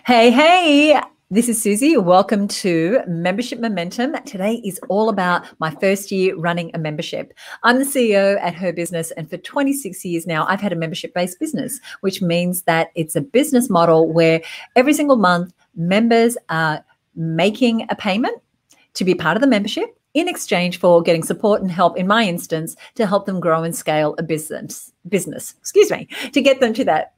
Hey, hey, this is Susie. Welcome to Membership Momentum. Today is all about my first year running a membership. I'm the CEO at Her Business, and for 26 years now, I've had a membership-based business, which means that it's a business model where every single month, members are making a payment to be part of the membership in exchange for getting support and help, in my instance, to help them grow and scale a business, to get them to that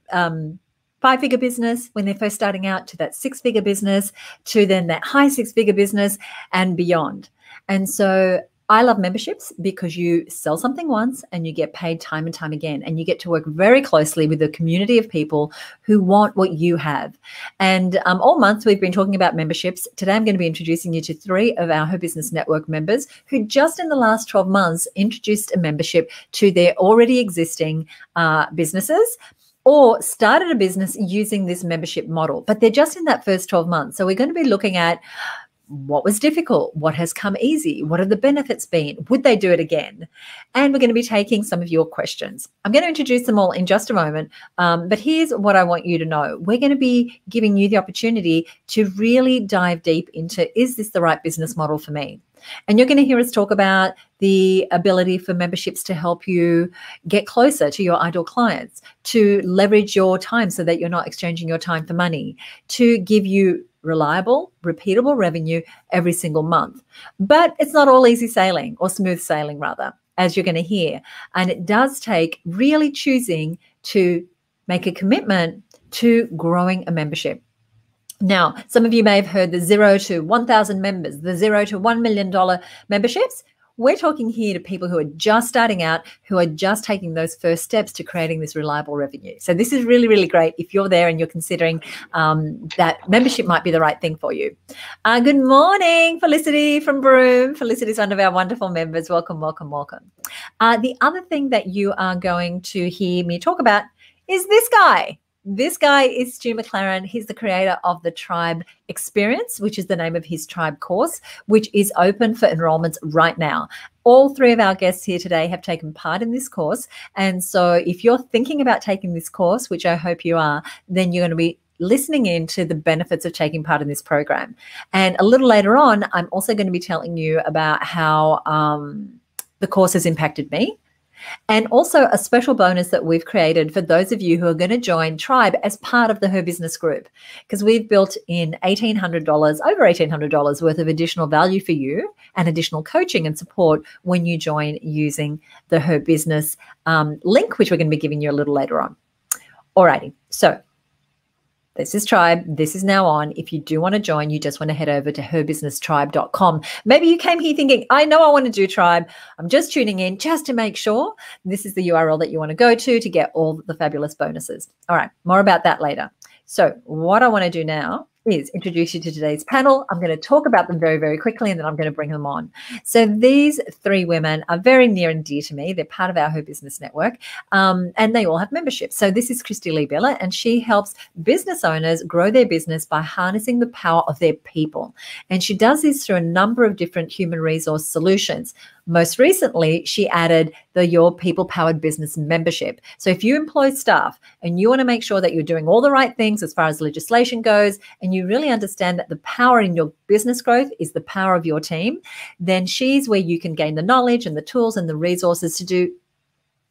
5-figure business when they're first starting out, to that 6-figure business, to then that high 6-figure business and beyond. And so I love memberships because you sell something once and you get paid time and time again, and you get to work very closely with a community of people who want what you have. And all month we've been talking about memberships. Today I'm going to be introducing you to 3 of our Her Business Network members who just in the last 12 months introduced a membership to their already existing businesses, or started a business using this membership model, but they're just in that first 12 months. So we're going to be looking at what was difficult, what has come easy, what have the benefits been, would they do it again? And we're going to be taking some of your questions. I'm going to introduce them all in just a moment, but here's what I want you to know. We're going to be giving you the opportunity to really dive deep into, is this the right business model for me? And you're going to hear us talk about the ability for memberships to help you get closer to your ideal clients, to leverage your time so that you're not exchanging your time for money, to give you reliable, repeatable revenue every single month. But it's not all easy sailing, or smooth sailing rather, as you're going to hear. And it does take really choosing to make a commitment to growing a membership. Now, some of you may have heard the 0 to 1,000 members, the $0 to $1 million memberships. We're talking here to people who are just starting out, who are just taking those first steps to creating this reliable revenue. So this is really, really great if you're there and you're considering that membership might be the right thing for you. Good morning, Felicity from Broome. Felicity is one of our wonderful members. Welcome, welcome, welcome. The other thing that you are going to hear me talk about is this guy. This guy is Stu McLaren. He's the creator of the Tribe Experience, which is the name of his Tribe course, which is open for enrollments right now. All 3 of our guests here today have taken part in this course. And so if you're thinking about taking this course, which I hope you are, then you're going to be listening in to the benefits of taking part in this program. And a little later on, I'm also going to be telling you about how the course has impacted me. And also a special bonus that we've created for those of you who are going to join Tribe as part of the Her Business group, because we've built in over $1,800 worth of additional value for you and additional coaching and support when you join using the Her Business link, which we're going to be giving you a little later on. Alrighty, so this is Tribe. This is now on. If you do want to join, you just want to head over to herbusinesstribe.com. Maybe you came here thinking, I know I want to do Tribe. I'm just tuning in just to make sure. This is the URL that you want to go to get all the fabulous bonuses. All right, more about that later. So what I want to do now is introduce you to today's panel. I'm going to talk about them very, very quickly, and then I'm going to bring them on. So these 3 women are very near and dear to me. They're part of our Her Business Network, and they all have memberships. So this is Kristy-Lee Billet, and she helps business owners grow their business by harnessing the power of their people. And she does this through a number of different human resource solutions. Most recently, she added the Your People Powered Business membership. So if you employ staff and you want to make sure that you're doing all the right things as far as legislation goes, and you really understand that the power in your business growth is the power of your team, then she's where you can gain the knowledge and the tools and the resources to do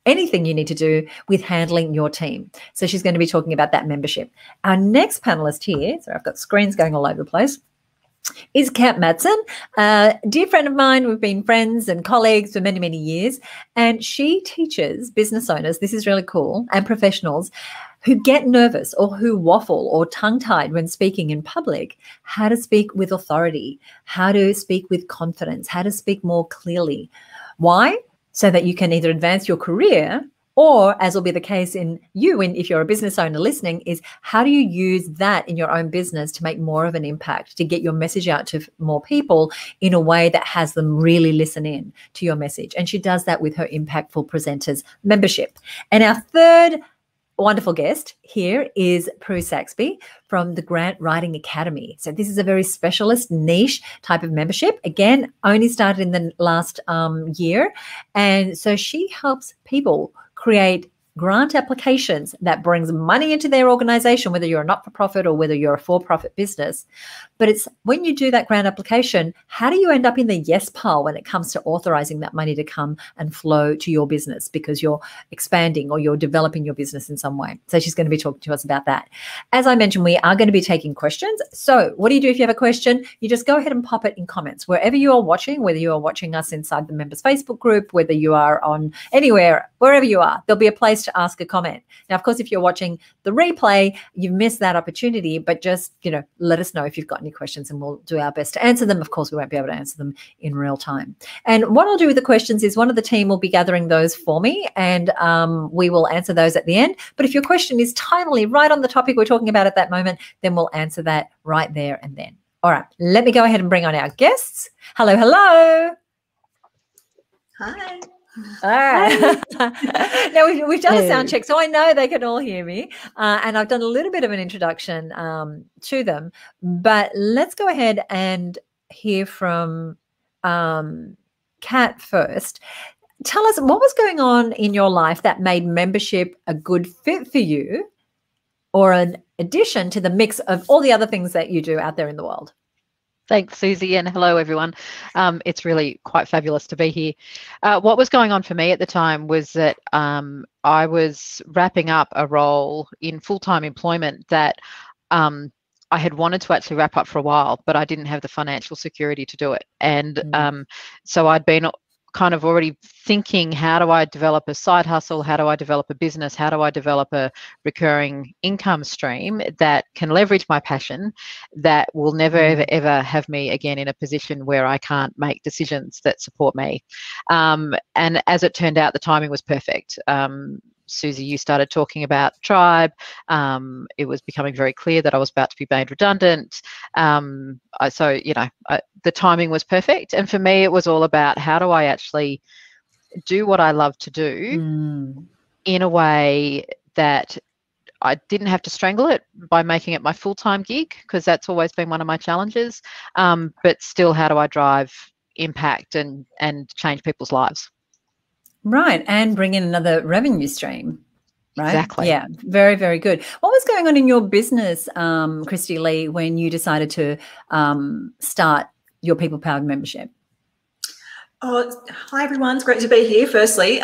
anything you need to do with handling your team. So she's going to be talking about that membership. Our next panelist here, so I've got screens going all over the place, is Kat Madsen, a dear friend of mine. We've been friends and colleagues for many, many years. And she teaches business owners, this is really cool, and professionals who get nervous or who waffle or tongue-tied when speaking in public, how to speak with authority, how to speak with confidence, how to speak more clearly. Why? So that you can either advance your career, or, as will be the case in you, if you're a business owner listening, is how do you use that in your own business to make more of an impact, to get your message out to more people in a way that has them really listen in to your message. And she does that with her Impactful Presenters membership. And our third wonderful guest here is Prue Saxby from the Grant Writing Academy. So this is a very specialist niche type of membership. Again, only started in the last year. And so she helps people create grant applications that brings money into their organization, whether you're a not-for-profit or whether you're a for-profit business. But it's when you do that grant application, how do you end up in the yes pile when it comes to authorizing that money to come and flow to your business because you're expanding or you're developing your business in some way? So she's going to be talking to us about that. As I mentioned, we are going to be taking questions. So what do you do if you have a question? You just go ahead and pop it in comments wherever you are watching, whether you are watching us inside the members Facebook group, whether you are on anywhere, wherever you are, there'll be a place to ask a comment. Now, of course, if you're watching the replay, you've missed that opportunity, but just, let us know if you've got any questions and we'll do our best to answer them. Of course, we won't be able to answer them in real time. And what I'll do with the questions is one of the team will be gathering those for me and we will answer those at the end. But if your question is timely, right on the topic we're talking about at that moment, then we'll answer that right there and then. All right, let me go ahead and bring on our guests. Hello, hello. Hi. All right. Now, we've done a sound check, so I know they can all hear me. And I've done a little bit of an introduction to them. But let's go ahead and hear from Kat first. Tell us, what was going on in your life that made membership a good fit for you or an addition to the mix of all the other things that you do out there in the world? Thanks, Susie, and hello, everyone. It's really quite fabulous to be here. What was going on for me at the time was that I was wrapping up a role in full-time employment that I had wanted to actually wrap up for a while, but I didn't have the financial security to do it. And so I'd been kind of already thinking, how do I develop a side hustle? How do I develop a business? How do I develop a recurring income stream that can leverage my passion, that will never, ever, ever have me again in a position where I can't make decisions that support me? And as it turned out, the timing was perfect. Susie, you started talking about Tribe. It was becoming very clear that I was about to be made redundant. So, the timing was perfect. And for me, it was all about how do I actually do what I love to do in a way that I didn't have to strangle it by making it my full-time gig, because that's always been one of my challenges. But still, how do I drive impact and change people's lives? Right, and bring in another revenue stream, right? Exactly. Yeah, very, very good. What was going on in your business, Kristy-Lee, when you decided to start your People Powered membership? Oh, hi, everyone. It's great to be here, firstly.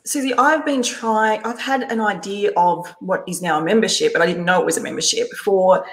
Susie, I've had an idea of what is now a membership, but I didn't know it was a membership for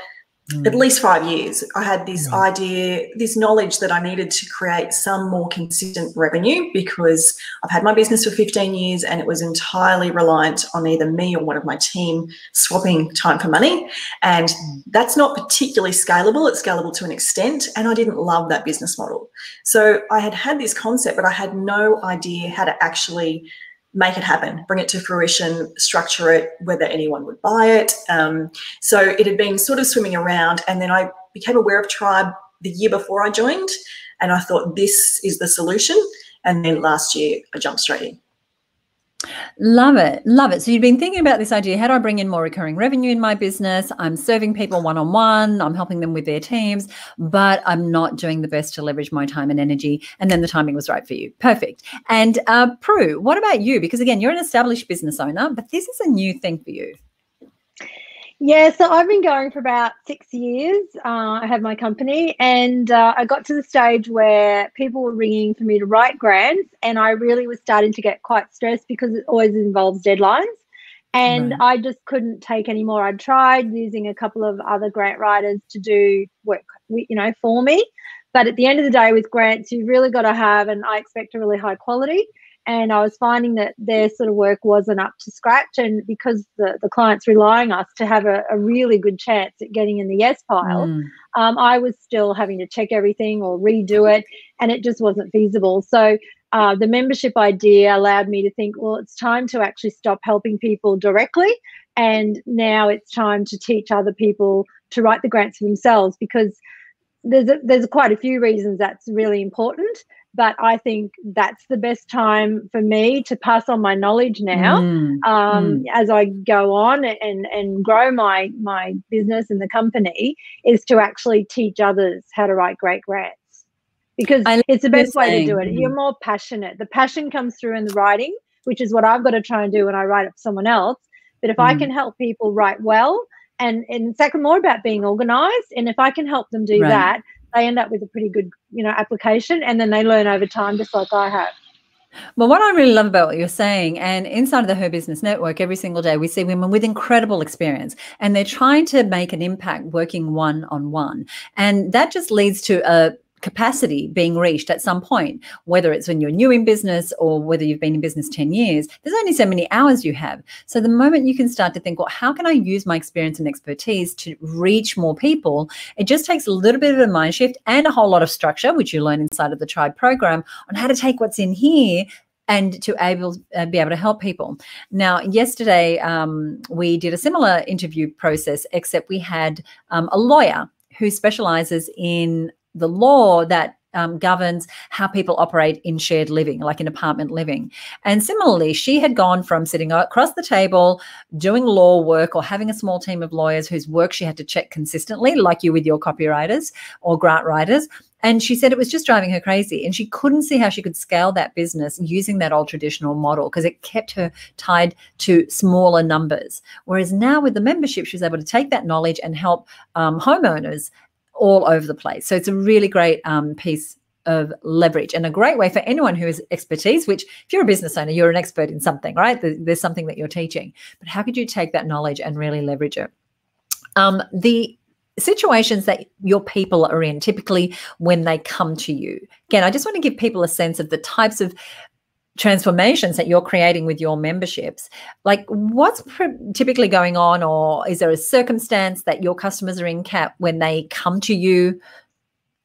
at least 5 years. I had this idea, this knowledge that I needed to create some more consistent revenue, because I've had my business for 15 years and it was entirely reliant on either me or one of my team swapping time for money. And that's not particularly scalable. It's scalable to an extent, and I didn't love that business model. So I had this concept, but I had no idea how to actually make it happen, bring it to fruition, structure it, whether anyone would buy it. So it had been sort of swimming around, and then I became aware of Tribe the year before I joined, and I thought this is the solution. And then last year I jumped straight in. Love it. Love it. So you've been thinking about this idea, how do I bring in more recurring revenue in my business? I'm serving people one-on-one, I'm helping them with their teams, but I'm not doing the best to leverage my time and energy. And then the timing was right for you. Perfect. And Prue, what about you? Because again, you're an established business owner, but this is a new thing for you. Yeah, so I've been going for about 6 years. I have my company, and I got to the stage where people were ringing for me to write grants, and I really was starting to get quite stressed because it always involves deadlines, and I just couldn't take any more. I'd tried using a couple of other grant writers to do work, for me, but at the end of the day with grants, you've really got to have, and I expect a really high quality. And I was finding that their sort of work wasn't up to scratch. And because the client's relying on us to have a really good chance at getting in the yes pile, I was still having to check everything or redo it, and it just wasn't feasible. So the membership idea allowed me to think, well, it's time to actually stop helping people directly. And now it's time to teach other people to write the grants for themselves, because there's quite a few reasons that's really important. But I think that's the best time for me to pass on my knowledge now as I go on and grow my business and the company, is to actually teach others how to write great grants, because it's the best way to do it. You're more passionate. The passion comes through in the writing which is what I've got to try and do when I write up someone else. But if I can help people write well, and it's actually more about being organized, and if I can help them do that, they end up with a pretty good, application, and then they learn over time, just like I have. Well, what I really love about what you're saying, and inside of the Her Business Network, every single day we see women with incredible experience, and they're trying to make an impact working one-on-one. And that just leads to a capacity being reached at some point, whether it's when you're new in business or whether you've been in business 10 years, there's only so many hours you have. So the moment you can start to think, well, how can I use my experience and expertise to reach more people? It just takes a little bit of a mind shift and a whole lot of structure, which you learn inside of the Tribe program, on how to take what's in here and to be able to help people. Now, yesterday, we did a similar interview process, except we had a lawyer who specializes in the law that governs how people operate in shared living, like in apartment living. And similarly, she had gone from sitting across the table, doing law work, or having a small team of lawyers whose work she had to check consistently, like you with your copywriters or grant writers. And she said it was just driving her crazy, and she couldn't see how she could scale that business using that old traditional model because it kept her tied to smaller numbers. Whereas now with the membership, she was able to take that knowledge and help homeowners all over the place. So it's a really great piece of leverage and a great way for anyone who has expertise, which if you're a business owner, you're an expert in something, right? There's something that you're teaching. But how could you take that knowledge and really leverage it? The situations that your people are in, typically when they come to you. Again, I just want to give people a sense of the types of transformations that you're creating with your memberships. Like, what's typically going on, or is there a circumstance that your customers are in, Kat, when they come to you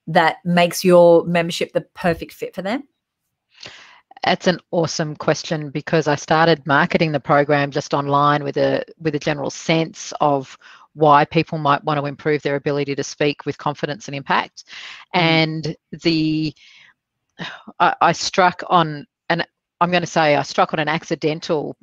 that makes your membership the perfect fit for them? That's an awesome question, because I started marketing the program just online with a general sense of why people might want to improve their ability to speak with confidence and impact. And I struck on an accidental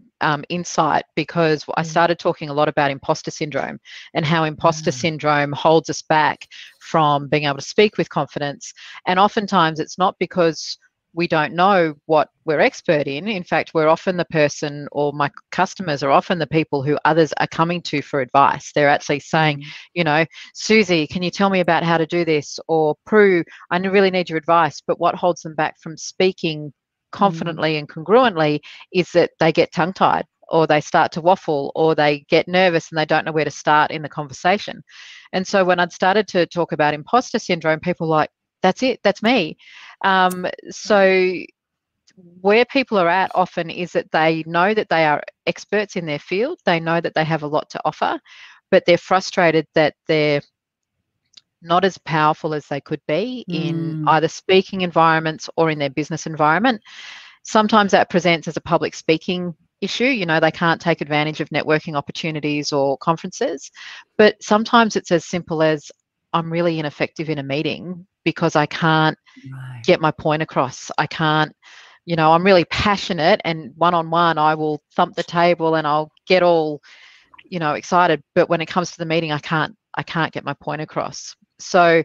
insight, because I started talking a lot about imposter syndrome and how imposter syndrome holds us back from being able to speak with confidence. And oftentimes it's not because we don't know what we're expert in. In fact, we're often the person, or my customers are often the people who others are coming to for advice. They're actually saying, Susie, can you tell me about how to do this? Or Prue, I really need your advice. But what holds them back from speaking confidently and congruently is that they get tongue-tied, or they start to waffle, or they get nervous and they don't know where to start in the conversation. And so when I'd started to talk about imposter syndrome, people were like, that's it, that's me. So where people are at often is that they know that they are experts in their field. They know that they have a lot to offer, but they're frustrated that they're not as powerful as they could be in either speaking environments or in their business environment. Sometimes that presents as a public speaking issue. They can't take advantage of networking opportunities or conferences. But sometimes it's as simple as, I'm really ineffective in a meeting because I can't get my point across. I can't, I'm really passionate, and one-on-one I will thump the table and I'll get all, excited. But when it comes to the meeting, I can't get my point across. So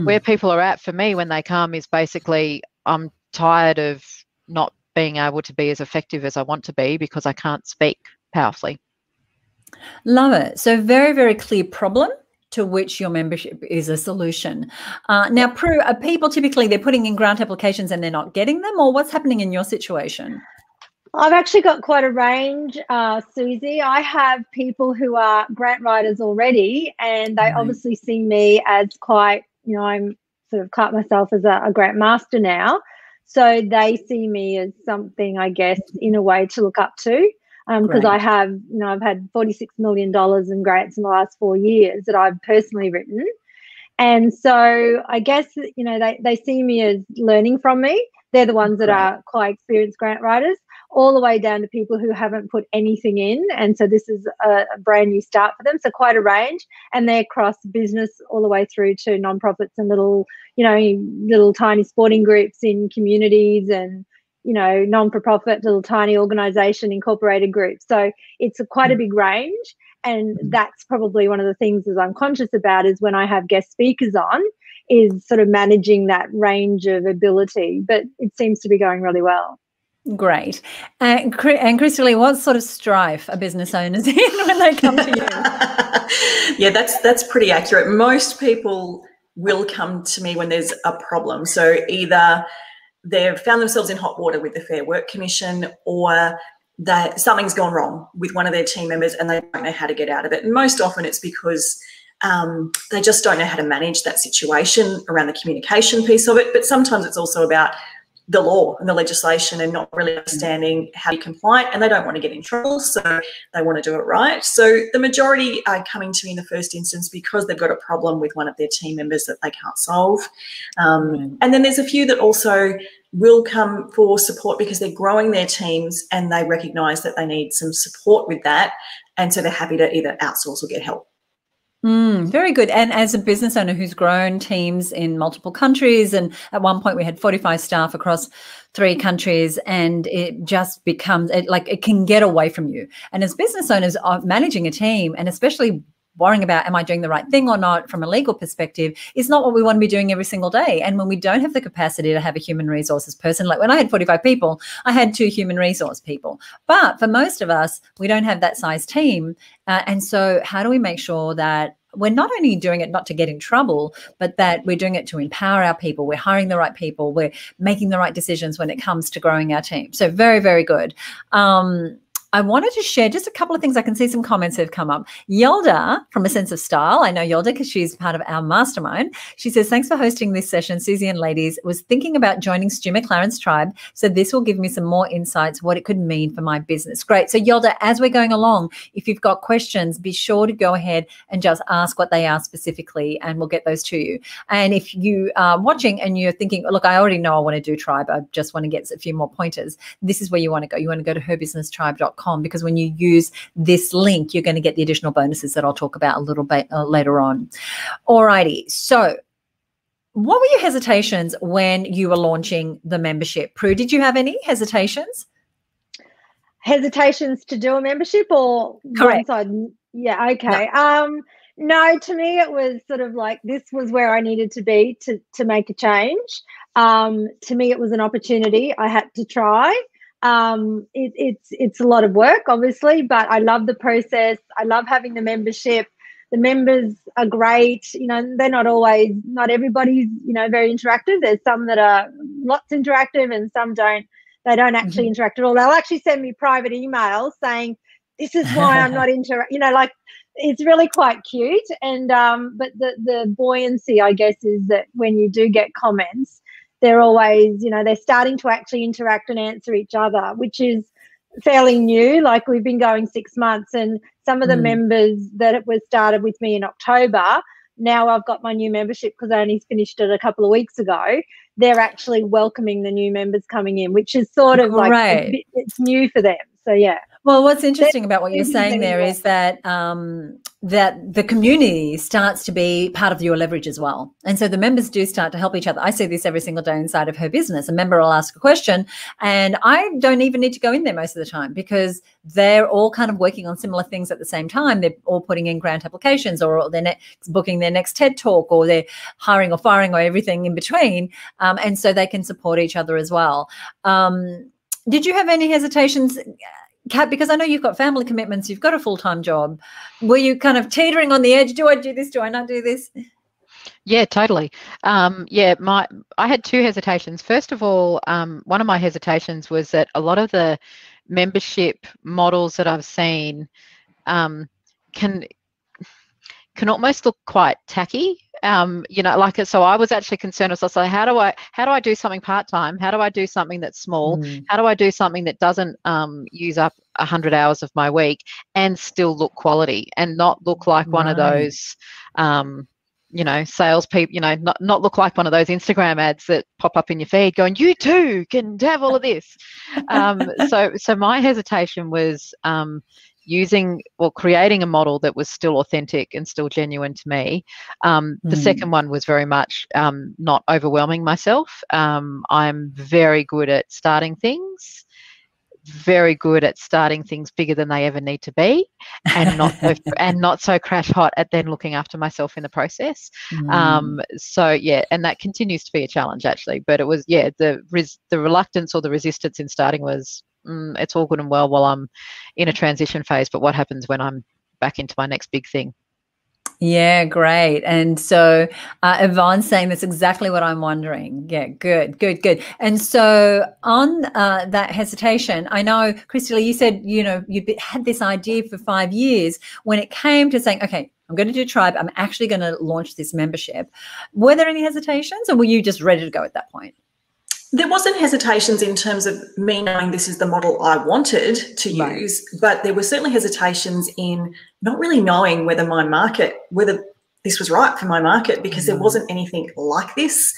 where people are at for me when they come is basically, I'm tired of not being able to be as effective as I want to be because I can't speak powerfully. Love it. So very, very clear problem to which your membership is a solution. Now, Prue, are people typically, they're putting in grant applications and they're not getting them, or what's happening in your situation? I've actually got quite a range, Susie. I have people who are grant writers already, and they obviously see me as quite, I'm sort of cut myself as a grant master now. So they see me as something, I guess, in a way to look up to. Because I have, I've had $46 million in grants in the last 4 years that I've personally written. And so I guess, they see me as learning from me. They're the ones that are quite experienced grant writers, all the way down to people who haven't put anything in. And so this is a brand new start for them. So quite a range. And they're across business all the way through to nonprofits and little tiny sporting groups in communities, and non-for-profit, little tiny organisation, incorporated groups. So it's quite a big range. And that's probably one of the things that I'm conscious about, is when I have guest speakers on, is sort of managing that range of ability. But it seems to be going really well. Great. And Kristy-Lee, what sort of strife are business owners in when they come to you? Yeah, that's pretty accurate. Most people will come to me when there's a problem. So either they've found themselves in hot water with the Fair Work Commission, or that something's gone wrong with one of their team members and they don't know how to get out of it. And most often it's because they just don't know how to manage that situation around the communication piece of it. But sometimes it's also about the law and the legislation and not really understanding how to be compliant, and they don't want to get in trouble, so they want to do it right. So the majority are coming to me in the first instance because they've got a problem with one of their team members that they can't solve. And then there's a few that also will come for support because they're growing their teams and they recognise that they need some support with that, and so they're happy to either outsource or get help. Very good. And as a business owner who's grown teams in multiple countries, and at one point we had 45 staff across 3 countries, and it just becomes like it can get away from you. And as business owners managing a team, and especially worrying about am I doing the right thing or not from a legal perspective, is not what we want to be doing every single day. And when we don't have the capacity to have a human resources person, like when I had 45 people, I had 2 human resource people. But for most of us, we don't have that size team. And so how do we make sure that we're not only doing it not to get in trouble, but that we're doing it to empower our people, we're hiring the right people, we're making the right decisions when it comes to growing our team. So very, very good. I wanted to share just a couple of things. I can see some comments have come up. Yelda from A Sense of Style. I know Yelda because she's part of our mastermind. She says, thanks for hosting this session, Susie and ladies. Was thinking about joining Stu McLaren's tribe, so this will give me some more insights what it could mean for my business. Great. So Yelda, as we're going along, if you've got questions, be sure to go ahead and just ask what they are specifically, and we'll get those to you. And if you are watching and you're thinking, look, I already know I want to do tribe, I just want to get a few more pointers, this is where you want to go. You want to go to herbusinesstribe.com, because when you use this link, you're going to get the additional bonuses that I'll talk about a little bit later on. Alrighty. So what were your hesitations when you were launching the membership? Prue, did you have any hesitations? Hesitations to do a membership, or correct? Yeah. Okay. No, to me, it was sort of like this was where I needed to be to make a change. To me, it was an opportunity I had to try. It's a lot of work, obviously, but I love the process. I love having the membership. The members are great. You know, they're not everybody's, you know, very interactive. There's some that are lots interactive and some don't. They don't actually interact at all. They'll actually send me private emails saying, this is why I'm not you know, like, it's really quite cute. And but the buoyancy, I guess, is that when you do get comments, they're always, you know, they're starting to actually interact and answer each other, which is fairly new. Like, we've been going 6 months, and some of the members that were started with me in October, now I've got my new membership because I only finished it a couple of weeks ago. They're actually welcoming the new members coming in, which is sort of like it's new for them. So, yeah. Well, what's interesting about what you're saying there is that that the community starts to be part of your leverage as well. And so the members do start to help each other. I see this every single day inside of Her Business. A member will ask a question and I don't even need to go in there most of the time because they're all kind of working on similar things at the same time. They're all putting in grant applications, or they're booking their next TED Talk, or they're hiring or firing, or everything in between. And so they can support each other as well. Did you have any hesitations, Kat, because I know you've got family commitments, you've got a full-time job. Were you kind of teetering on the edge? Do I do this? Do I not do this? Yeah, totally. I had 2 hesitations. First of all, one of my hesitations was that a lot of the membership models that I've seen can almost look quite tacky. You know, like, so I was actually concerned. So how do I do something part-time? How do I do something that's small? How do I do something that doesn't use up 100 hours of my week and still look quality and not look like one of those, you know, salespeople, you know, not look like one of those Instagram ads that pop up in your feed going, you too can have all of this. So my hesitation was, creating a model that was still authentic and still genuine to me. The second one was very much not overwhelming myself. I'm very good at starting things, very good at starting things bigger than they ever need to be, and not so crash hot at then looking after myself in the process. So yeah, and that continues to be a challenge actually. But it was, yeah, the reluctance or the resistance in starting was, it's all good and well while I'm in a transition phase, but what happens when I'm back into my next big thing? Yeah, great. And so Yvonne's saying that's exactly what I'm wondering. Yeah, good. And so on that hesitation, I know, Kristy-Lee, you said, you'd had this idea for 5 years. When it came to saying, okay, I'm going to do Tribe, I'm actually going to launch this membership, were there any hesitations, or were you just ready to go at that point? There wasn't hesitations in terms of me knowing this is the model I wanted to use, but there were certainly hesitations in not really knowing whether this was right for my market, because there wasn't anything like this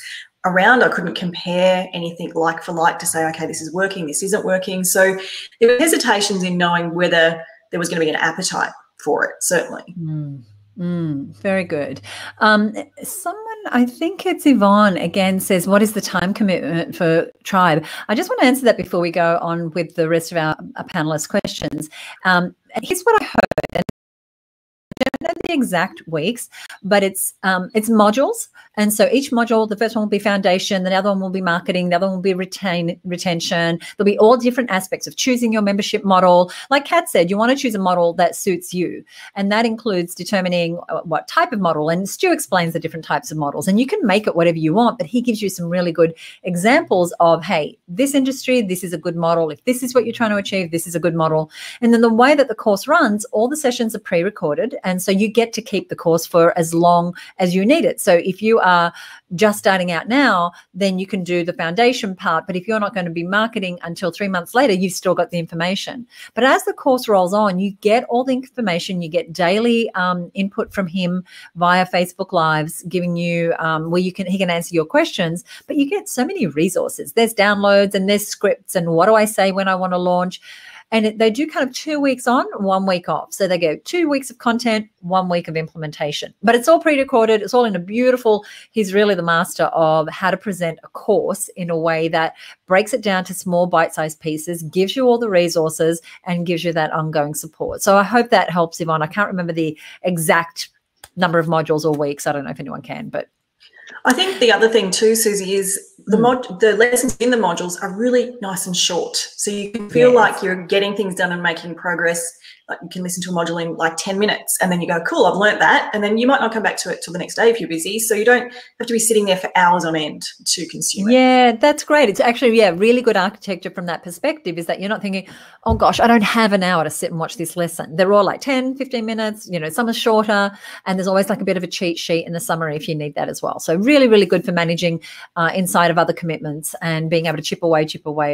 around. I couldn't compare anything like for like to say, okay, this is working, this isn't working. So there were hesitations in knowing whether there was going to be an appetite for it, certainly. Very good. Someone, I think it's Yvonne again, says, what is the time commitment for Tribe? I just want to answer that before we go on with the rest of our panelist questions. And here's what I heard. I don't know the exact weeks, but it's modules. And so each module, the first one will be foundation, the other one will be marketing, the other one will be retention. There'll be all different aspects of choosing your membership model. Like Kat said, you want to choose a model that suits you. And that includes determining what type of model. And Stu explains the different types of models. And you can make it whatever you want, but he gives you some really good examples of, hey, this industry, this is a good model. If this is what you're trying to achieve, this is a good model. And then the way that the course runs, all the sessions are pre-recorded. And so you get to keep the course for as long as you need it. So if you are just starting out now, then you can do the foundation part. But if you're not going to be marketing until 3 months later, you've still got the information. But as the course rolls on, you get all the information. You get daily input from him via Facebook Lives, giving you where he can answer your questions. But you get so many resources. There's downloads and there's scripts and what do I say when I want to launch. And they do kind of 2 weeks on, 1 week off. So they go 2 weeks of content, 1 week of implementation. But it's all pre-recorded. It's all in a beautiful, he's really the master of how to present a course in a way that breaks it down to small bite-sized pieces, gives you all the resources, and gives you that ongoing support. So I hope that helps, Yvonne. I can't remember the exact number of modules or weeks. I don't know if anyone can, but I think the other thing too, Susie, is the lessons in the modules are really nice and short. So you can feel like you're getting things done and making progress. Like you can listen to a module in like 10 minutes and then you go, cool, I've learnt that. And then you might not come back to it till the next day if you're busy. So you don't have to be sitting there for hours on end to consume it. Yeah, that's great. It's actually, really good architecture from that perspective, is that you're not thinking, oh gosh, I don't have an hour to sit and watch this lesson. They're all like 10, 15 minutes, some are shorter, and there's always like a bit of a cheat sheet in the summary if you need that as well. So really, really good for managing inside of other commitments and being able to chip away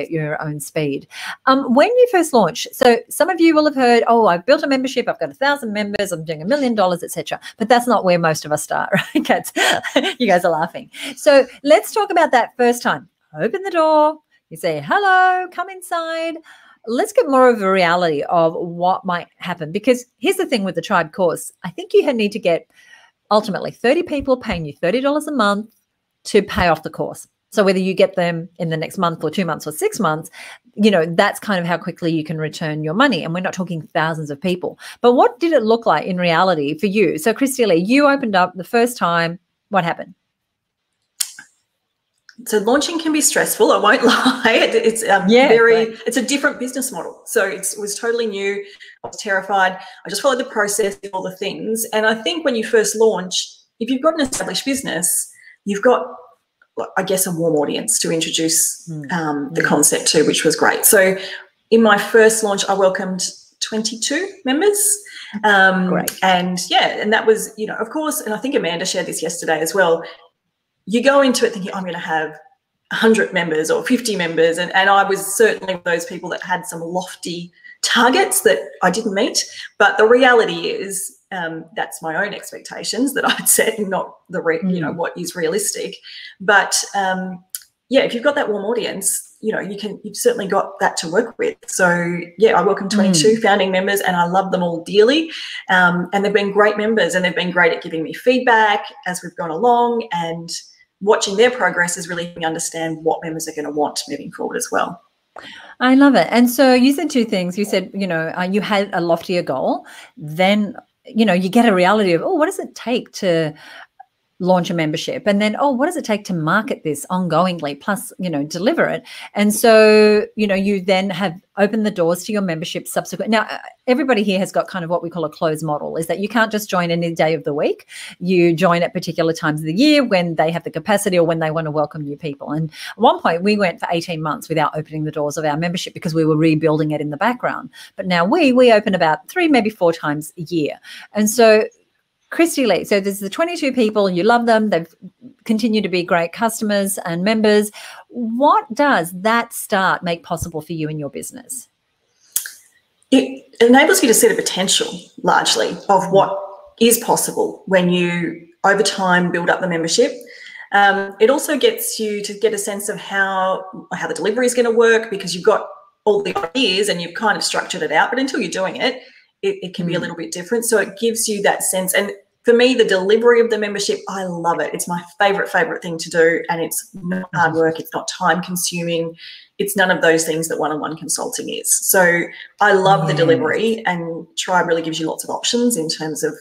at your own speed. When you first launch, so some of you will have heard, oh, I've built a membership, I've got 1,000 members, I'm doing $1 million, etc. But that's not where most of us start, right, Cats? You guys are laughing. So let's talk about that first time. Open the door, you say, hello, come inside. Let's get more of a reality of what might happen, because here's the thing with the Tribe course. I think you need to get ultimately 30 people paying you $30 a month to pay off the course. So whether you get them in the next month or 2 months or 6 months, that's kind of how quickly you can return your money. And we're not talking thousands of people. But what did it look like in reality for you? So Kristy-Lee, you opened up the first time. What happened? So launching can be stressful, I won't lie. It's it's a different business model. So it was totally new. I was terrified. I just followed the process, all the things. And I think when you first launch, if you've got an established business, you've got, I guess, a warm audience to introduce the concept to, which was great. So in my first launch, I welcomed 22 members. Great. And that was, of course, and I think Amanda shared this yesterday as well, you go into it thinking, I'm going to have 100 members or 50 members. And I was certainly one of those people that had some lofty targets that I didn't meet. But the reality is that's my own expectations that I'd set, and not the what is realistic. But if you've got that warm audience, you've certainly got that to work with. So I welcome 22 founding members, and I love them all dearly. And they've been great members, and they've been great at giving me feedback as we've gone along, and watching their progress is really helping me understand what members are going to want moving forward as well. I love it. And so you said two things. You said, you had a loftier goal. Then, you get a reality of, oh, what does it take to launch a membership? And then, oh, what does it take to market this ongoingly, plus, deliver it? And so, you then have opened the doors to your membership subsequent. Now, everybody here has got kind of what we call a closed model, is that you can't just join any day of the week. You join at particular times of the year when they have the capacity or when they want to welcome new people. And at one point we went for 18 months without opening the doors of our membership because we were rebuilding it in the background. But now we open about 3, maybe 4 times a year. And so Kristy-Lee, so there's the 22 people, you love them, they've continued to be great customers and members. What does that start make possible for you in your business? It enables you to see the potential, largely, of what is possible when you, over time, build up the membership. It also gets you to get a sense of how the delivery is going to work, because you've got all the ideas and you've kind of structured it out, but until you're doing it, it can be a little bit different. So it gives you that sense. And for me, the delivery of the membership, I love it. It's my favorite thing to do. And it's not hard work. It's not time consuming. It's none of those things that one-on-one consulting is. So I love the delivery, and Tribe really gives you lots of options in terms of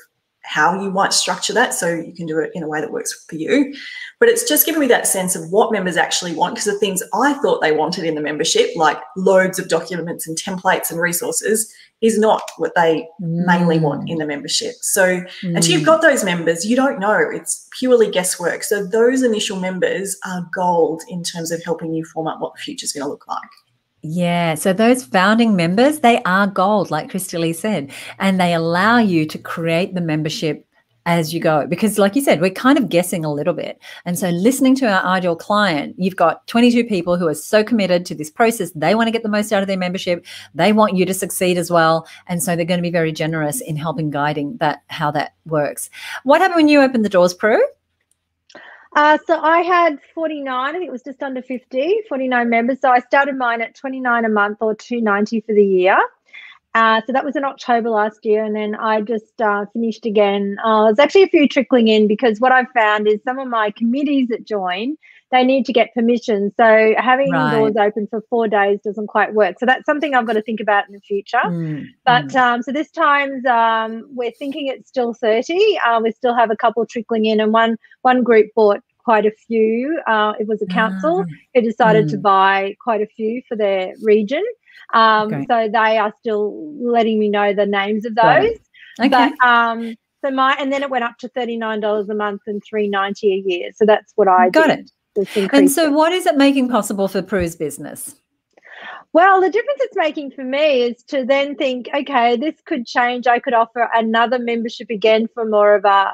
how you might structure that, so you can do it in a way that works for you. But it's just giving me that sense of what members actually want, because the things I thought they wanted in the membership, like loads of documents and templates and resources, is not what they mainly want in the membership. So until you've got those members, you don't know. It's purely guesswork. So those initial members are gold in terms of helping you form up what the future is going to look like. Yeah, so those founding members, they are gold, like Kristy-Lee said, and they allow you to create the membership as you go, because like you said, we're kind of guessing a little bit. And so listening to our ideal client, you've got 22 people who are so committed to this process. They want to get the most out of their membership. They want you to succeed as well. And so they're going to be very generous in helping guiding that, how that works. What happened when you opened the doors, Prue? So I had 49, I think it was just under 49 members. So I started mine at $29 a month, or $290 for the year. So that was in October last year, and then I just finished again. There's actually a few trickling in, because what I've found is some of my committees that join, they need to get permission. So having doors open for 4 days doesn't quite work. So that's something I've got to think about in the future. But so this time we're thinking it's still 30. We still have a couple trickling in, and one group bought quite a few. It was a council who decided to buy quite a few for their region. So they are still letting me know the names of those. Okay. But and then it went up to $39 a month and $390 a year. So that's what I did. And so what is it making possible for Prue's business? Well, the difference it's making for me is to then think, okay, this could change. I could offer another membership again for more of a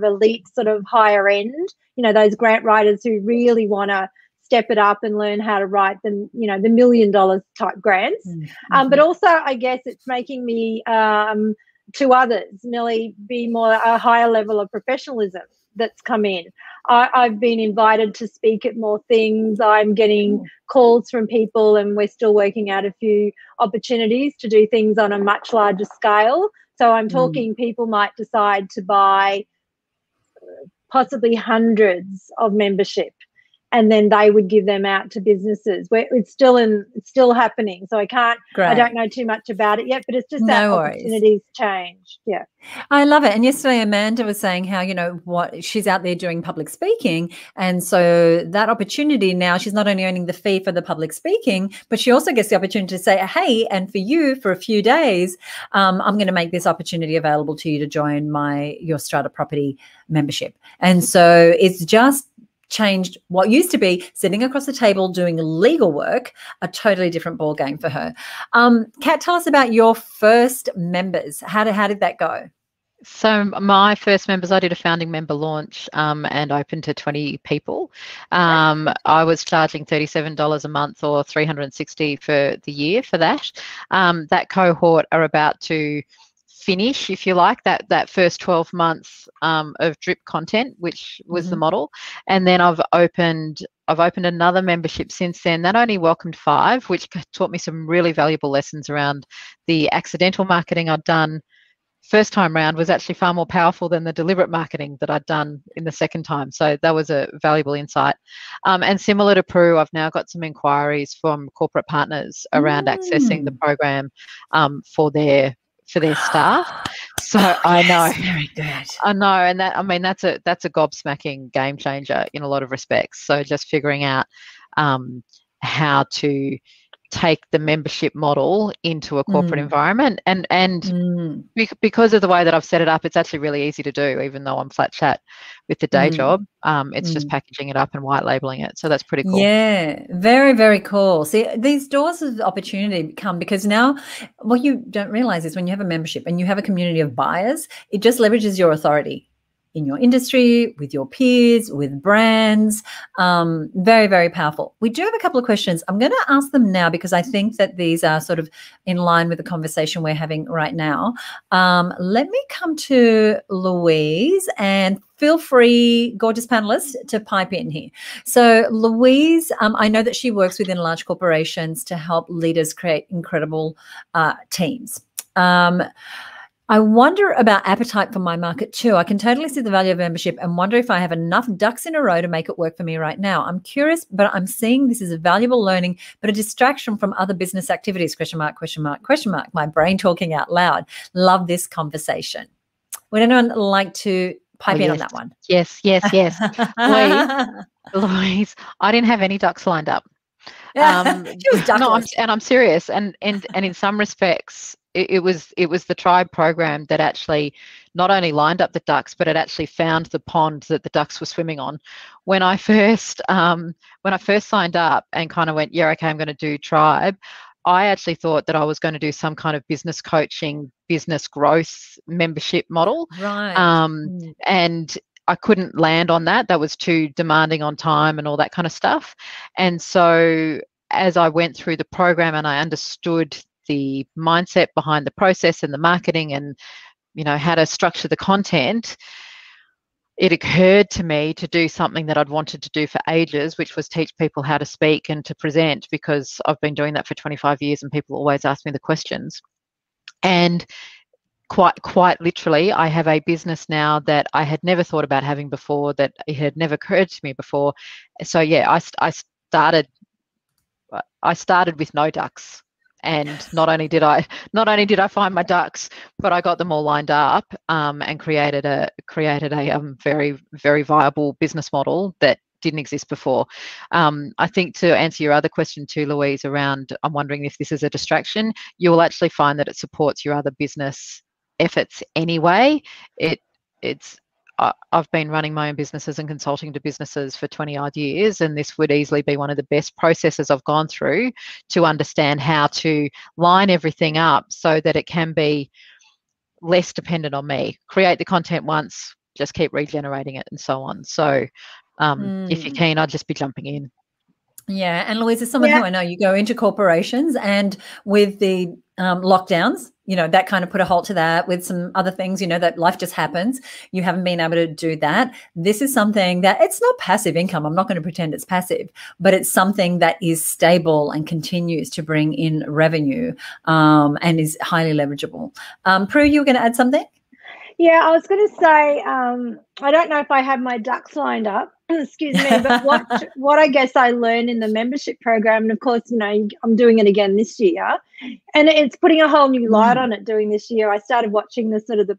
elite sort of higher end, those grant writers who really want to step it up and learn how to write them, the $1 million type grants. But also, I guess it's making me to others, Millie, be more a higher level of professionalism that's come in. I've been invited to speak at more things. I'm getting calls from people, and we're still working out a few opportunities to do things on a much larger scale. So I'm talking people might decide to buy possibly hundreds of membership, and then they would give them out to businesses. It's still happening. So I don't know too much about it yet, but it's just that opportunities change. Yeah. I love it. And yesterday Amanda was saying how, she's out there doing public speaking. And so that opportunity now, she's not only earning the fee for the public speaking, but she also gets the opportunity to say, hey, and for you for a few days, I'm going to make this opportunity available to you to join your Strata Property membership. And so it's just changed what used to be sitting across the table doing legal work, a totally different ball game for her. Kat, tell us about your first members. How did that go? So my first members, I did a founding member launch and opened to 20 people. I was charging $37 a month, or $360 for the year for that. That cohort are about to finish, if you like, that first 12 months of drip content, which was the model. And then I've opened another membership since then. That only welcomed 5, which taught me some really valuable lessons around the accidental marketing I'd done first time round was actually far more powerful than the deliberate marketing that I'd done in the second time. So that was a valuable insight. And similar to Prue, I've now got some inquiries from corporate partners around accessing the program for their staff. So I know, very good. I know, and that's a gobsmacking game changer in a lot of respects. So just figuring out how to take the membership model into a corporate environment, and because of the way that I've set it up, it's actually really easy to do, even though I'm flat chat with the day job. It's just packaging it up and white labeling it. So that's pretty cool. Yeah, very, very cool. See, these doors of opportunity come because now what you don't realize is when you have a membership and you have a community of buyers, it just leverages your authority in your industry, with your peers, with brands. Very, very powerful. We do have a couple of questions. I'm going to ask them now because I think that these are sort of in line with the conversation we're having right now. Let me come to Louise, and feel free, gorgeous panelists, to pipe in here. So Louise, I know that she works within large corporations to help leaders create incredible teams. I wonder about appetite for my market too. I can totally see the value of membership and wonder if I have enough ducks in a row to make it work for me right now. I'm curious, but I'm seeing this as a valuable learning, but a distraction from other business activities, question mark, question mark, question mark. My brain talking out loud. Love this conversation. Would anyone like to pipe in on that one? Yes. Louise, I didn't have any ducks lined up. She was duckless. No, I'm serious. And in some respects, it was the tribe program that actually not only lined up the ducks, but it actually found the pond that the ducks were swimming on. When I first signed up and kind of went, yeah, okay, I'm going to do tribe, I actually thought that I was going to do some kind of business coaching, business growth membership model. Right. And I couldn't land on that. That was too demanding on time and all that kind of stuff. And so as I went through the program and I understood the mindset behind the process and the marketing and, you know, how to structure the content, it occurred to me to do something that I'd wanted to do for ages, which was teach people how to speak and to present, because I've been doing that for 25 years and people always ask me the questions. And quite literally, I have a business now that I had never thought about having before, that it had never occurred to me before. So yeah, I started with no ducks. And not only did I find my ducks, but I got them all lined up and created a very, very viable business model that didn't exist before. I think to answer your other question too, Louise, around I'm wondering if this is a distraction, you will actually find that it supports your other business efforts anyway. I've been running my own businesses and consulting to businesses for 20 odd years, and this would easily be one of the best processes I've gone through to understand how to line everything up so that it can be less dependent on me. Create the content once, just keep regenerating it and so on. So if you're keen, I'd just be jumping in. Yeah, and Louise, as someone who I know, you go into corporations, and with the lockdowns, you know, that kind of put a halt to that. With some other things, you know, that life just happens. You haven't been able to do that. This is something that it's not passive income. I'm not going to pretend it's passive, but it's something that is stable and continues to bring in revenue and is highly leverageable. Prue, you were going to add something? Yeah, I was going to say, I don't know if I have my ducks lined up, excuse me, but what I guess I learned in the membership program, and of course, you know, I'm doing it again this year, and it's putting a whole new light on it doing this year. I started watching the sort of the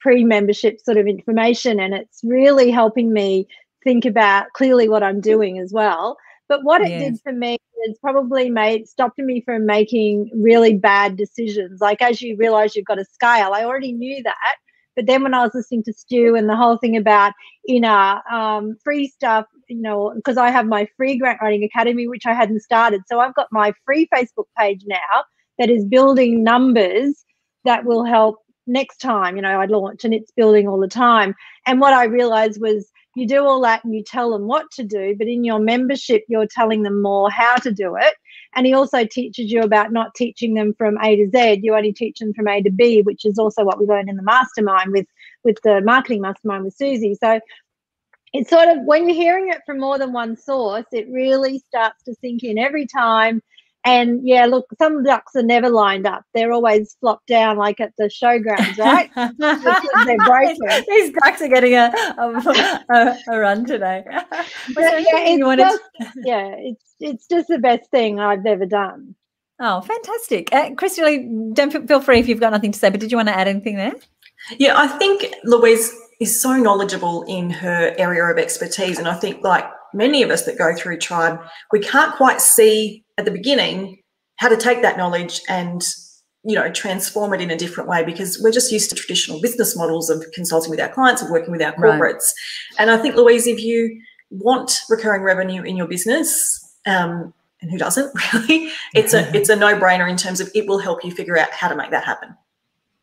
pre-membership sort of information, and it's really helping me think about clearly what I'm doing as well. But what it did for me is probably stopped me from making really bad decisions. Like, as you realize you've got to scale, I already knew that. But then when I was listening to Stu and the whole thing about free stuff, you know, because I have my free grant writing academy, which I hadn't started. So I've got my free Facebook page now that is building numbers that will help next time, you know, I launch, and it's building all the time. And what I realized was, you do all that and you tell them what to do, but in your membership, you're telling them more how to do it. And he also teaches you about not teaching them from A to Z. You only teach them from A to B, which is also what we learned in the mastermind with the marketing mastermind with Susie. So it's sort of, when you're hearing it from more than one source, it really starts to sink in every time. And yeah, look, some ducks are never lined up. They're always flopped down like at the showgrounds, right? Because they're broken. These ducks are getting a run today. It's just the best thing I've ever done. Oh, fantastic. Kristy-Lee, don't feel free if you've got nothing to say, but did you want to add anything there? Yeah, I think Louise is so knowledgeable in her area of expertise. And I think, like many of us that go through Tribe, we can't quite see at the beginning how to take that knowledge and, you know, transform it in a different way, because we're just used to traditional business models of consulting with our clients, of working with our corporates. Right. And I think, Louise, if you want recurring revenue in your business, and who doesn't really, it's a no-brainer in terms of it will help you figure out how to make that happen.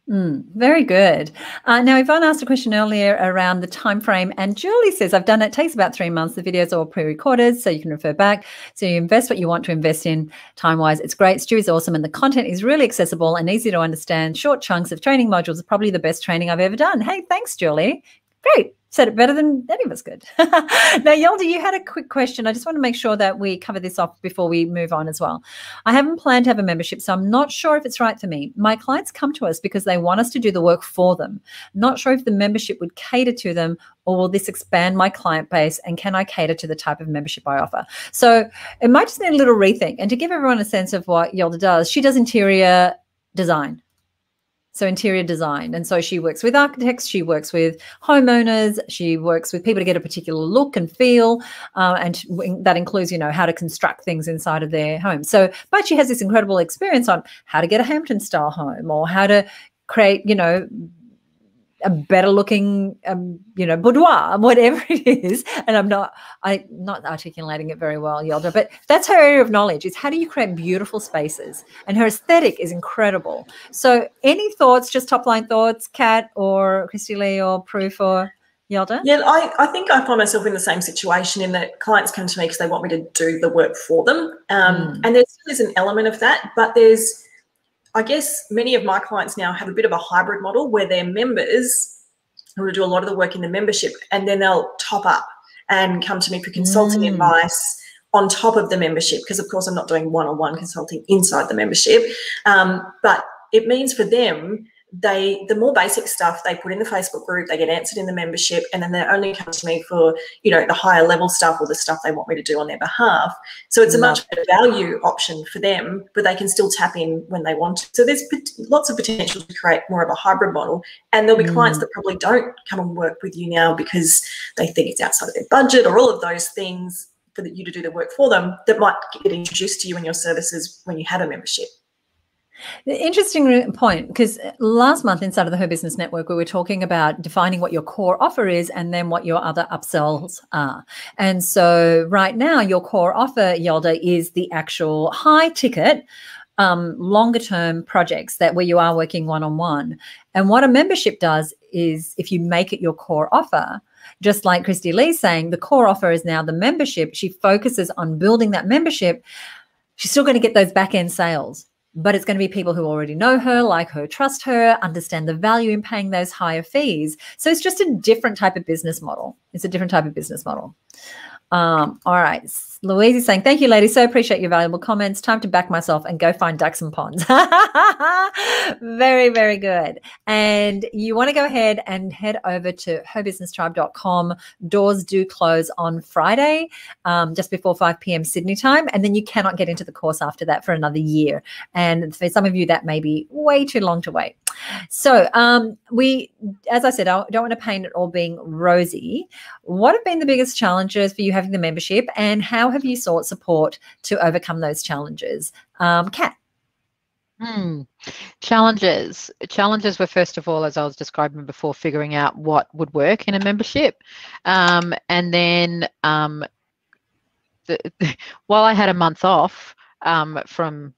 Very good. Now, Yvonne asked a question earlier around the time frame, and Julie says, I've done it. It takes about 3 months. The videos are all pre-recorded, so you can refer back. So you invest what you want to invest in time-wise. It's great. Stu is awesome, and the content is really accessible and easy to understand. Short chunks of training modules are probably the best training I've ever done. Hey, thanks, Julie. Great. Said it better than any of us could. Now, Yolda, you had a quick question. I just want to make sure that we cover this off before we move on as well. I haven't planned to have a membership, so I'm not sure if it's right for me. My clients come to us because they want us to do the work for them. Not sure if the membership would cater to them, or will this expand my client base, and can I cater to the type of membership I offer? So it might just need a little rethink. And to give everyone a sense of what Yolda does, she does interior design. So interior design. And so she works with architects, she works with homeowners, she works with people to get a particular look and feel. And that includes, you know, how to construct things inside of their home. So, but she has this incredible experience on how to get a Hampton style home, or how to create, you know, a better looking, you know, boudoir, whatever it is. And I'm not articulating it very well, Yolda, but that's her area of knowledge, is how do you create beautiful spaces? And her aesthetic is incredible. So any thoughts, just top line thoughts, Kat or Kristy-Lee or Proof or Yolda? Yeah, I think I find myself in the same situation, in that clients come to me because they want me to do the work for them. And there still is an element of that, but there's, I guess many of my clients now have a bit of a hybrid model where they're members who will do a lot of the work in the membership, and then they'll top up and come to me for consulting advice on top of the membership, because of course I'm not doing one-on-one consulting inside the membership. But it means for them, the more basic stuff they put in the Facebook group, they get answered in the membership, and then they only come to me for, you know, the higher level stuff or the stuff they want me to do on their behalf. So it's a much better value option for them, but they can still tap in when they want to. So there's lots of potential to create more of a hybrid model, and there'll be clients that probably don't come and work with you now because they think it's outside of their budget, or all of those things, for you to do the work for them, that might get introduced to you and your services when you have a membership. Interesting point, because last month inside of the Her Business Network, we were talking about defining what your core offer is and then what your other upsells are. And so right now, your core offer, Yolda, is the actual high ticket, longer term projects that where you are working one-on-one. And what a membership does is, if you make it your core offer, just like Kristy-Lee's saying, the core offer is now the membership. She focuses on building that membership. She's still going to get those back-end sales, but it's going to be people who already know her, like her, trust her, understand the value in paying those higher fees. So it's just a different type of business model. It's a different type of business model. All right. Louise is saying, thank you, ladies. So appreciate your valuable comments. Time to back myself and go find ducks and ponds. Very, very good. And you want to go ahead and head over to herbusinesstribe.com. Doors do close on Friday, just before 5 p.m. Sydney time. And then you cannot get into the course after that for another year. And for some of you, that may be way too long to wait. So as I said, I don't want to paint it all being rosy. What have been the biggest challenges for you having the membership, and how have you sought support to overcome those challenges? Kat? Challenges were, first of all, as I was describing before, figuring out what would work in a membership. And then while I had a month off from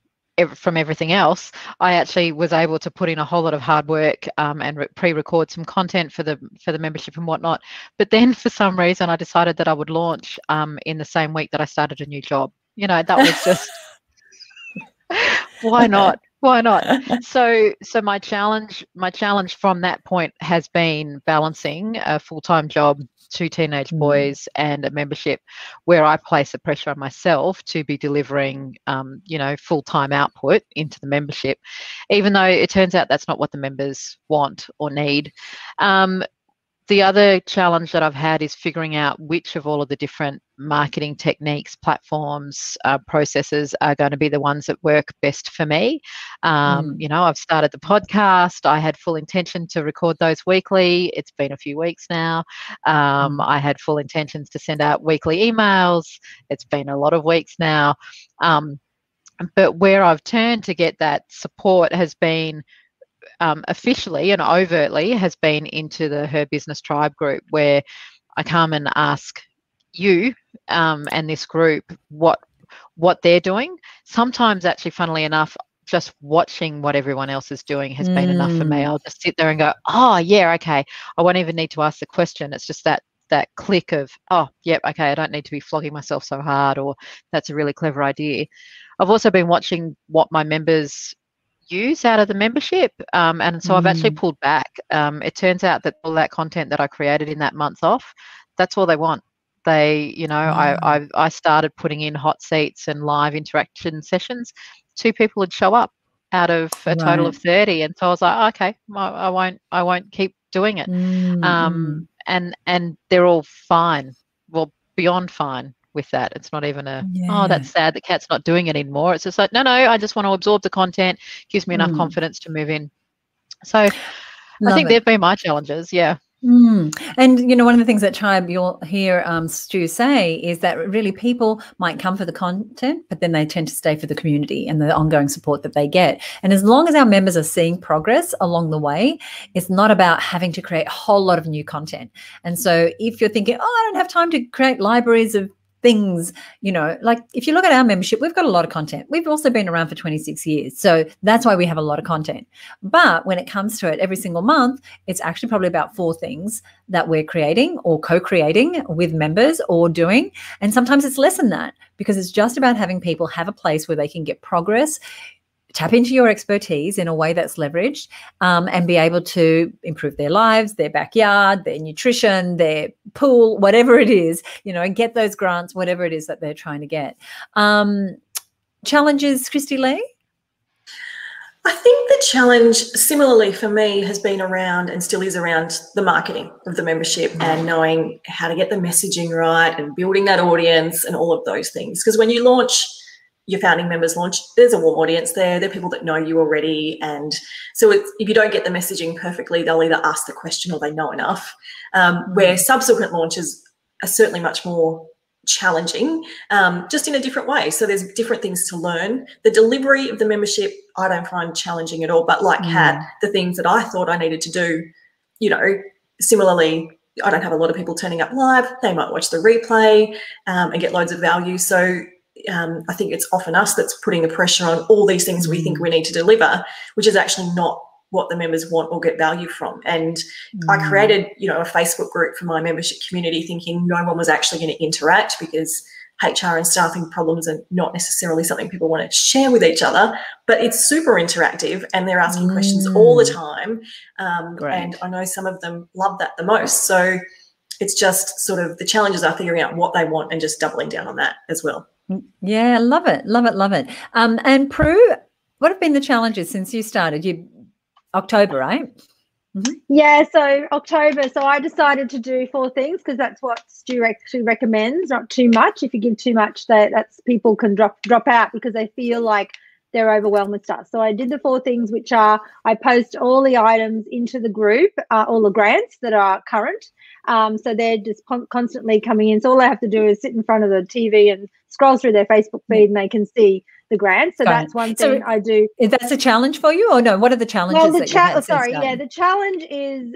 everything else, I actually was able to put in a whole lot of hard work and pre-record some content for the membership and whatnot. But then for some reason, I decided that I would launch in the same week that I started a new job. You know, that was just why not? Why not? So my challenge from that point has been balancing a full-time job, 2 teenage boys, and a membership where I place the pressure on myself to be delivering, full-time output into the membership, even though it turns out that's not what the members want or need. The other challenge that I've had is figuring out which of all of the different marketing techniques, platforms, processes are going to be the ones that work best for me. I've started the podcast. I had full intention to record those weekly. It's been a few weeks now. I had full intentions to send out weekly emails. It's been a lot of weeks now. But where I've turned to get that support has been officially and overtly has been into the Her Business Tribe group, where I come and ask you and this group what they're doing. Sometimes, actually, funnily enough, just watching what everyone else is doing has been enough for me. I'll just sit there and go, oh yeah, okay. I won't even need to ask the question. It's just that click of, oh yep, okay, I don't need to be flogging myself so hard, or that's a really clever idea. I've also been watching what my members use out of the membership, and so I've actually pulled back. It turns out that all that content that I created in that month off, that's all they want. They, I started putting in hot seats and live interaction sessions. 2 people would show up out of a total of 30, and so I was like, okay, I won't keep doing it. And they're all fine, well, beyond fine with that. It's not even oh, that's sad, the cat's not doing it anymore. It's just like, no, I just want to absorb the content. Gives me enough confidence to move in. So I think they've been my challenges. Yeah. And one of the things that Tribe, you'll hear Stu say, is that really people might come for the content, but then they tend to stay for the community and the ongoing support that they get. And as long as our members are seeing progress along the way, it's not about having to create a whole lot of new content. And so if you're thinking, oh, I don't have time to create libraries of things, like if you look at our membership, we've got a lot of content. We've also been around for 26 years. So that's why we have a lot of content. But when it comes to it, every single month, it's actually probably about 4 things that we're creating or co-creating with members or doing. And sometimes it's less than that, because it's just about having people have a place where they can get progress, tap into your expertise in a way that's leveraged, and be able to improve their lives, their backyard, their nutrition, their pool, whatever it is, and get those grants, whatever it is that they're trying to get. Challenges, Kristy-Lee? I think the challenge, similarly for me, has been around and still is around the marketing of the membership and knowing how to get the messaging right and building that audience and all of those things. Because when you launch, your founding members launch, there's a warm audience there. They're people that know you already. And so if you don't get the messaging perfectly, they'll either ask the question or they know enough. Where subsequent launches are certainly much more challenging, just in a different way. So there's different things to learn. The delivery of the membership, I don't find challenging at all. But like Kat, the things that I thought I needed to do, similarly, I don't have a lot of people turning up live. They might watch the replay and get loads of value. So I think it's often us that's putting the pressure on all these things we think we need to deliver, which is actually not what the members want or get value from. And I created, a Facebook group for my membership community thinking no one was actually going to interact, because HR and staffing problems are not necessarily something people want to share with each other, but it's super interactive and they're asking questions all the time. And I know some of them love that the most. So it's just sort of the challenges are figuring out what they want and just doubling down on that as well. Yeah, love it. And Prue, what have been the challenges since you started? October, right? Yeah, so October. So I decided to do 4 things because that's what Stu actually recommends. Not too much. If you give too much, that's people can drop out because they feel like they're overwhelmed with stuff. So I did the 4 things, which are I post all the items into the group, all the grants that are current. So they're just constantly coming in. So all they have to do is sit in front of the TV and scroll through their Facebook feed and they can see the grants. So that's one thing I do. Is that a challenge for you or no? What are the challenges? Well, the challenge is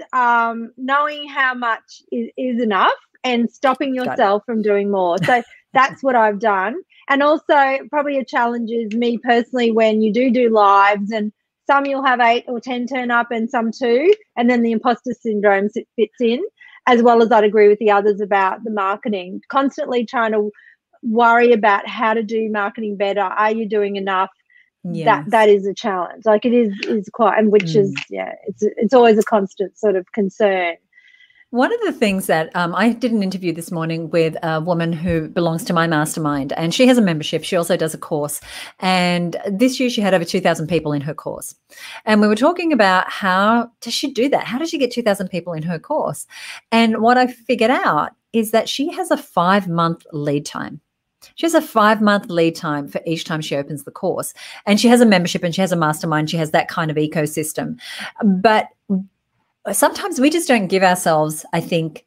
knowing how much is enough and stopping yourself from doing more. So that's what I've done. And also probably a challenge is me personally when you do lives, and some you'll have 8 or 10 turn up and some 2, and then the imposter syndrome fits in, as well as I'd agree with the others about the marketing. Constantly trying to worry about how to do marketing better. Are you doing enough? that is a challenge. Like it is quite, and which is, it's always a constant sort of concern. One of the things that I did an interview this morning with a woman who belongs to my mastermind, and she has a membership. She also does a course. And this year she had over 2,000 people in her course. And we were talking about how does she do that? How does she get 2,000 people in her course? And what I figured out is that she has a 5-month lead time. She has a 5-month lead time for each time she opens the course. And she has a membership and she has a mastermind. She has that kind of ecosystem. But sometimes we just don't give ourselves, I think,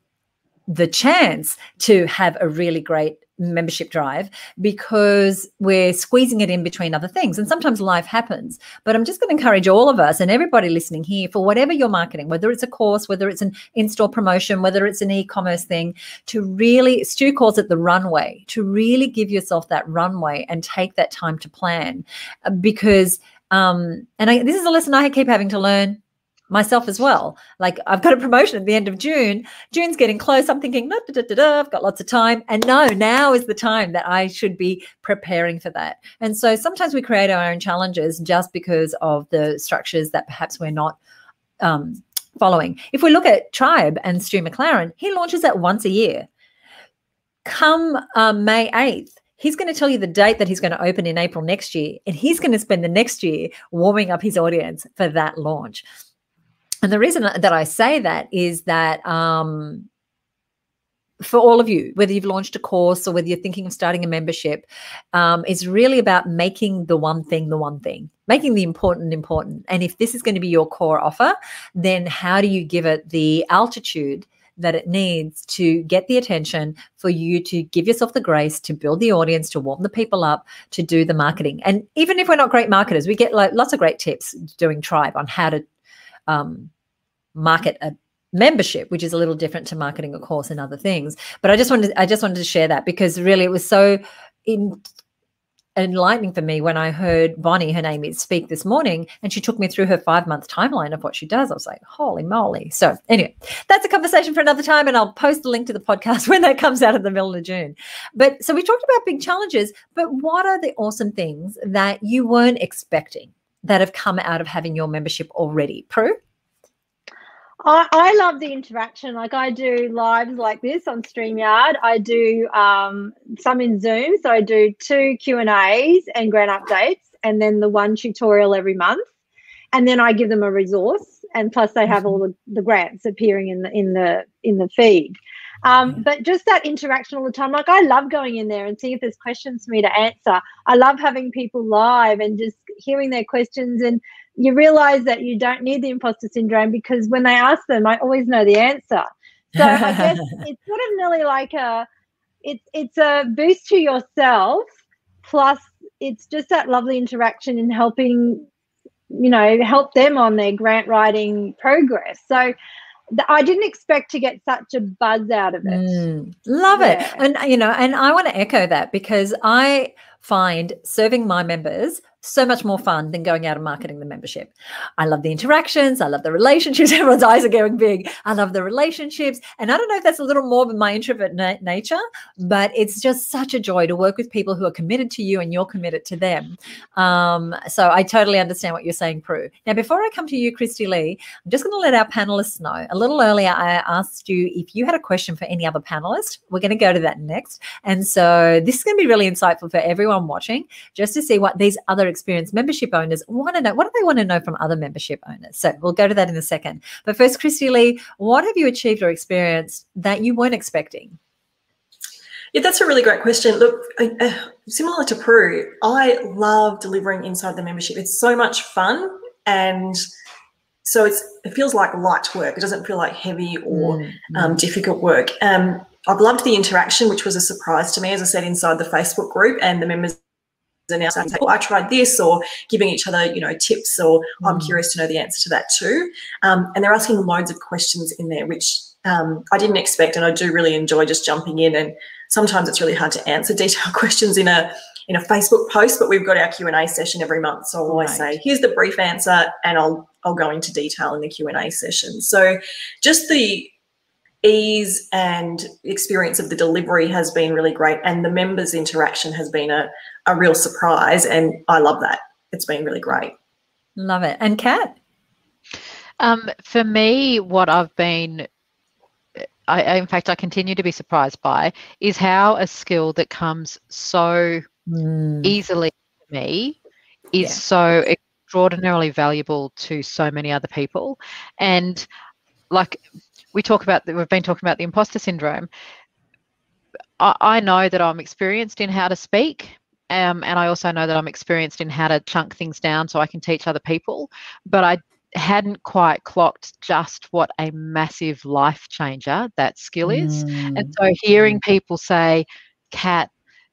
the chance to have a really great membership drive because we're squeezing it in between other things. And sometimes life happens. But I'm just going to encourage all of us and everybody listening here, for whatever you're marketing, whether it's a course, whether it's an in-store promotion, whether it's an e-commerce thing, to really, Stu calls it the runway, to really give yourself that runway and take that time to plan. Because, this is a lesson I keep having to learn myself as well. Like, I've got a promotion at the end of June. June's getting close. I'm thinking, I've got lots of time. And no, now is the time that I should be preparing for that. And so sometimes we create our own challenges just because of the structures that perhaps we're not following. If we look at Tribe and Stu McLaren, he launches that once a year. Come May 8th, he's going to tell you the date that he's going to open in April next year. And he's going to spend the next year warming up his audience for that launch. And the reason that I say that is that for all of you, whether you've launched a course or whether you're thinking of starting a membership, it's really about making the one thing, making the important. And if this is going to be your core offer, then how do you give it the altitude that it needs to get the attention for you to give yourself the grace to build the audience, to warm the people up, to do the marketing. And even if we're not great marketers, we get lots of great tips doing Tribe on how to market a membership, which is a little different to marketing a course and other things. But I just wanted to share that because really it was so enlightening for me when I heard Bonnie, her name is, speak this morning, and she took me through her 5-month timeline of what she does. I was like, holy moly. So anyway, that's a conversation for another time, and I'll post the link to the podcast when that comes out in the middle of June. But so we talked about big challenges, but what are the awesome things that you weren't expecting that have come out of having your membership already? Prue? I love the interaction. Like, I do lives like this on StreamYard. I do some in Zoom. So I do 2 Q&As and grant updates, and then the 1 tutorial every month. And then I give them a resource, and plus they have all the grants appearing in the feed. But just that interaction all the time. Like, I love going in there and seeing if there's questions for me to answer. I love having people live and just hearing their questions, and you realize that you don't need the imposter syndrome because when they ask them, I always know the answer. So I guess it's sort of nearly like it's a boost to yourself, plus it's just that lovely interaction in helping, help them on their grant writing progress. So I didn't expect to get such a buzz out of it. Love it. And, and I want to echo that because I find serving my members so much more fun than going out and marketing the membership. I love the interactions. I love the relationships. Everyone's eyes are going big. I love the relationships. And I don't know if that's a little more than my introvert nature, but it's just such a joy to work with people who are committed to you and you're committed to them. So I totally understand what you're saying, Prue. Now, before I come to you, Kristy-Lee, I'm just going to let our panelists know. A little earlier, I asked you if you had a question for any other panelist. We're going to go to that next. And so this is going to be really insightful for everyone watching, just to see what these other experienced membership owners want to know. What do they want to know from other membership owners? So we'll go to that in a second. But first, Kristy-Lee, what have you achieved or experienced that you weren't expecting? Yeah, that's a really great question. Look, similar to Prue, I love delivering inside the membership. It's so much fun, and so it feels like light work. It doesn't feel like heavy or difficult work. I've loved the interaction, which was a surprise to me, as I said, inside the Facebook group, and the members are now saying, oh, I tried this, or giving each other, tips, or I'm curious to know the answer to that too. And they're asking loads of questions in there, which I didn't expect, and I do really enjoy just jumping in. And sometimes it's really hard to answer detailed questions in a Facebook post, but we've got our Q&A session every month. So I'll always say, here's the brief answer, and I'll go into detail in the Q&A session. So just the ease and experience of the delivery has been really great, and the members' interaction has been a real surprise, and I love that. it's been really great. Love it. And Kat? For me, what I've been, in fact, I continue to be surprised by is how a skill that comes so easily to me is so extraordinarily valuable to so many other people. And like we've been talking about the imposter syndrome. I know that I'm experienced in how to speak, and I also know that I'm experienced in how to chunk things down so I can teach other people, but I hadn't quite clocked just what a massive life changer that skill is. And so hearing people say, Kat,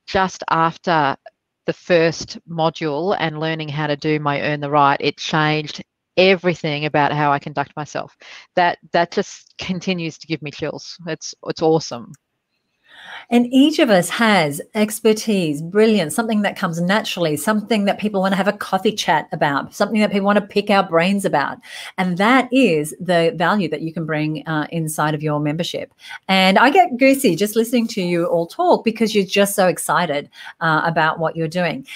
just after the first module and learning how to do my Earn the Right, it changed everything about how I conduct myself. That just continues to give me chills. It's awesome. And each of us has expertise, brilliance, something that comes naturally, something that people want to have a coffee chat about, something that people want to pick our brains about. And that is the value that you can bring inside of your membership. And I get goosey just listening to you all talk because you're just so excited about what you're doing.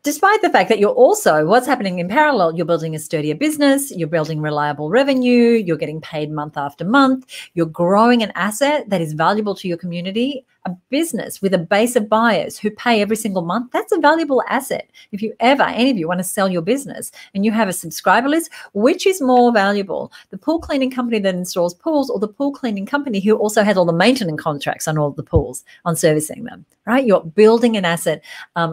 Despite the fact that you're also, what's happening in parallel, you're building a sturdier business, you're building reliable revenue, you're getting paid month after month, you're growing an asset that is valuable to your community, a business with a base of buyers who pay every single month. That's a valuable asset. If you ever, any of you want to sell your business and you have a subscriber list, which is more valuable? The pool cleaning company that installs pools or the pool cleaning company who also has all the maintenance contracts on all the pools, on servicing them, right? You're building an asset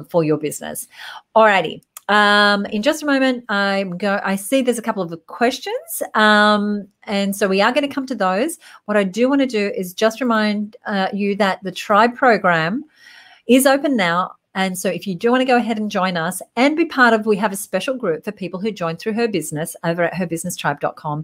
for your business. Alrighty. In just a moment, I see there's a couple of questions, and so we are going to come to those. What I do want to do is just remind you that the Tribe program is open now. And so if you do want to go ahead and join us and be part of, we have a special group for people who join through Her Business over at herbusinesstribe.com.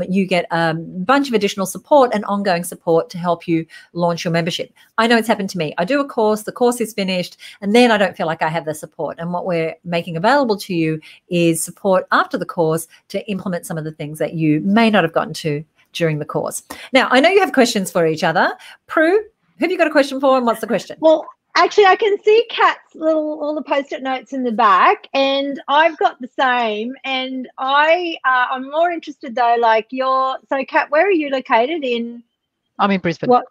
You get a bunch of additional support and ongoing support to help you launch your membership. I know it's happened to me. I do a course, the course is finished, and then I don't feel like I have the support. And what we're making available to you is support after the course to implement some of the things that you may not have gotten to during the course. Now, I know you have questions for each other. Prue, who have you got a question for, and what's the question? Well, actually, I can see Kat's all the post-it notes in the back, and I've got the same. And I'm more interested though, so Kat, where are you located in? I'm in Brisbane. What?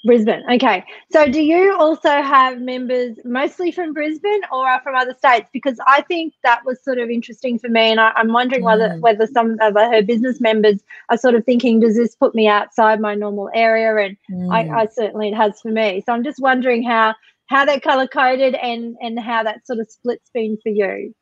Brisbane. Okay. So do you also have members mostly from Brisbane or are from other states? Because I think that was sort of interesting for me, and I'm wondering whether some of her business members are sort of thinking, does this put me outside my normal area? And I certainly it has for me. So I'm just wondering how they're color coded and how that sort of split's been for you.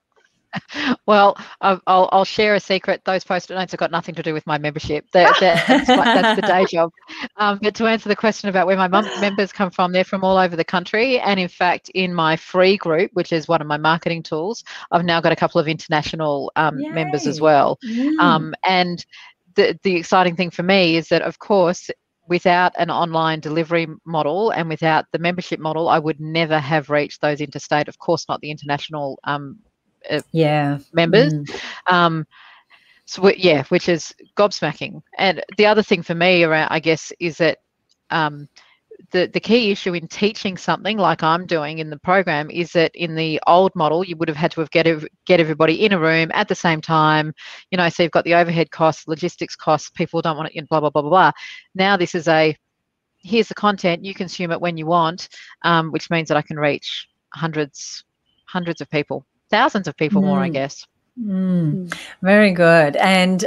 Well, I'll share a secret. Those post-it notes have got nothing to do with my membership. That's the day job. But to answer the question about where my members come from, they're from all over the country. And in fact, in my free group, which is one of my marketing tools, I've now got a couple of international members as well. And the exciting thing for me is that, of course, without an online delivery model and without the membership model, I would never have reached those interstate, of course not the international members. Which is gobsmacking. And the other thing for me around, I guess, is that the key issue in teaching something like I'm doing in the program is that in the old model, you would have had to get everybody in a room at the same time, so you've got the overhead costs, logistics costs, people don't want it, blah, blah, blah, blah, blah. Now this is here's the content, you consume it when you want, which means that I can reach hundreds of people. Thousands of people more, I guess. Very good. And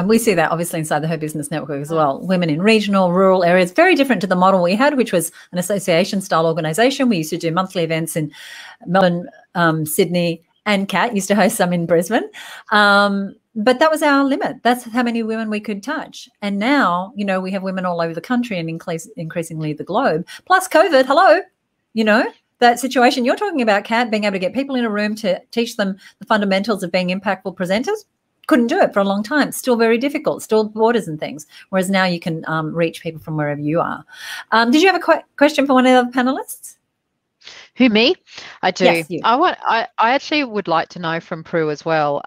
we see that obviously inside the Her Business Network as well. Women in regional, rural areas, very different to the model we had, which was an association-style organisation. We used to do monthly events in Melbourne, Sydney, and Kat used to host some in Brisbane. But that was our limit. That's how many women we could touch. And now, we have women all over the country and increasingly the globe. Plus COVID, hello, that situation you're talking about, Kat, being able to get people in a room to teach them the fundamentals of being impactful presenters, couldn't do it for a long time. Still very difficult, still borders and things, whereas now you can reach people from wherever you are. Did you have a question for one of the panelists? Who, me? I do. Yes, you. I actually would like to know from Prue as well.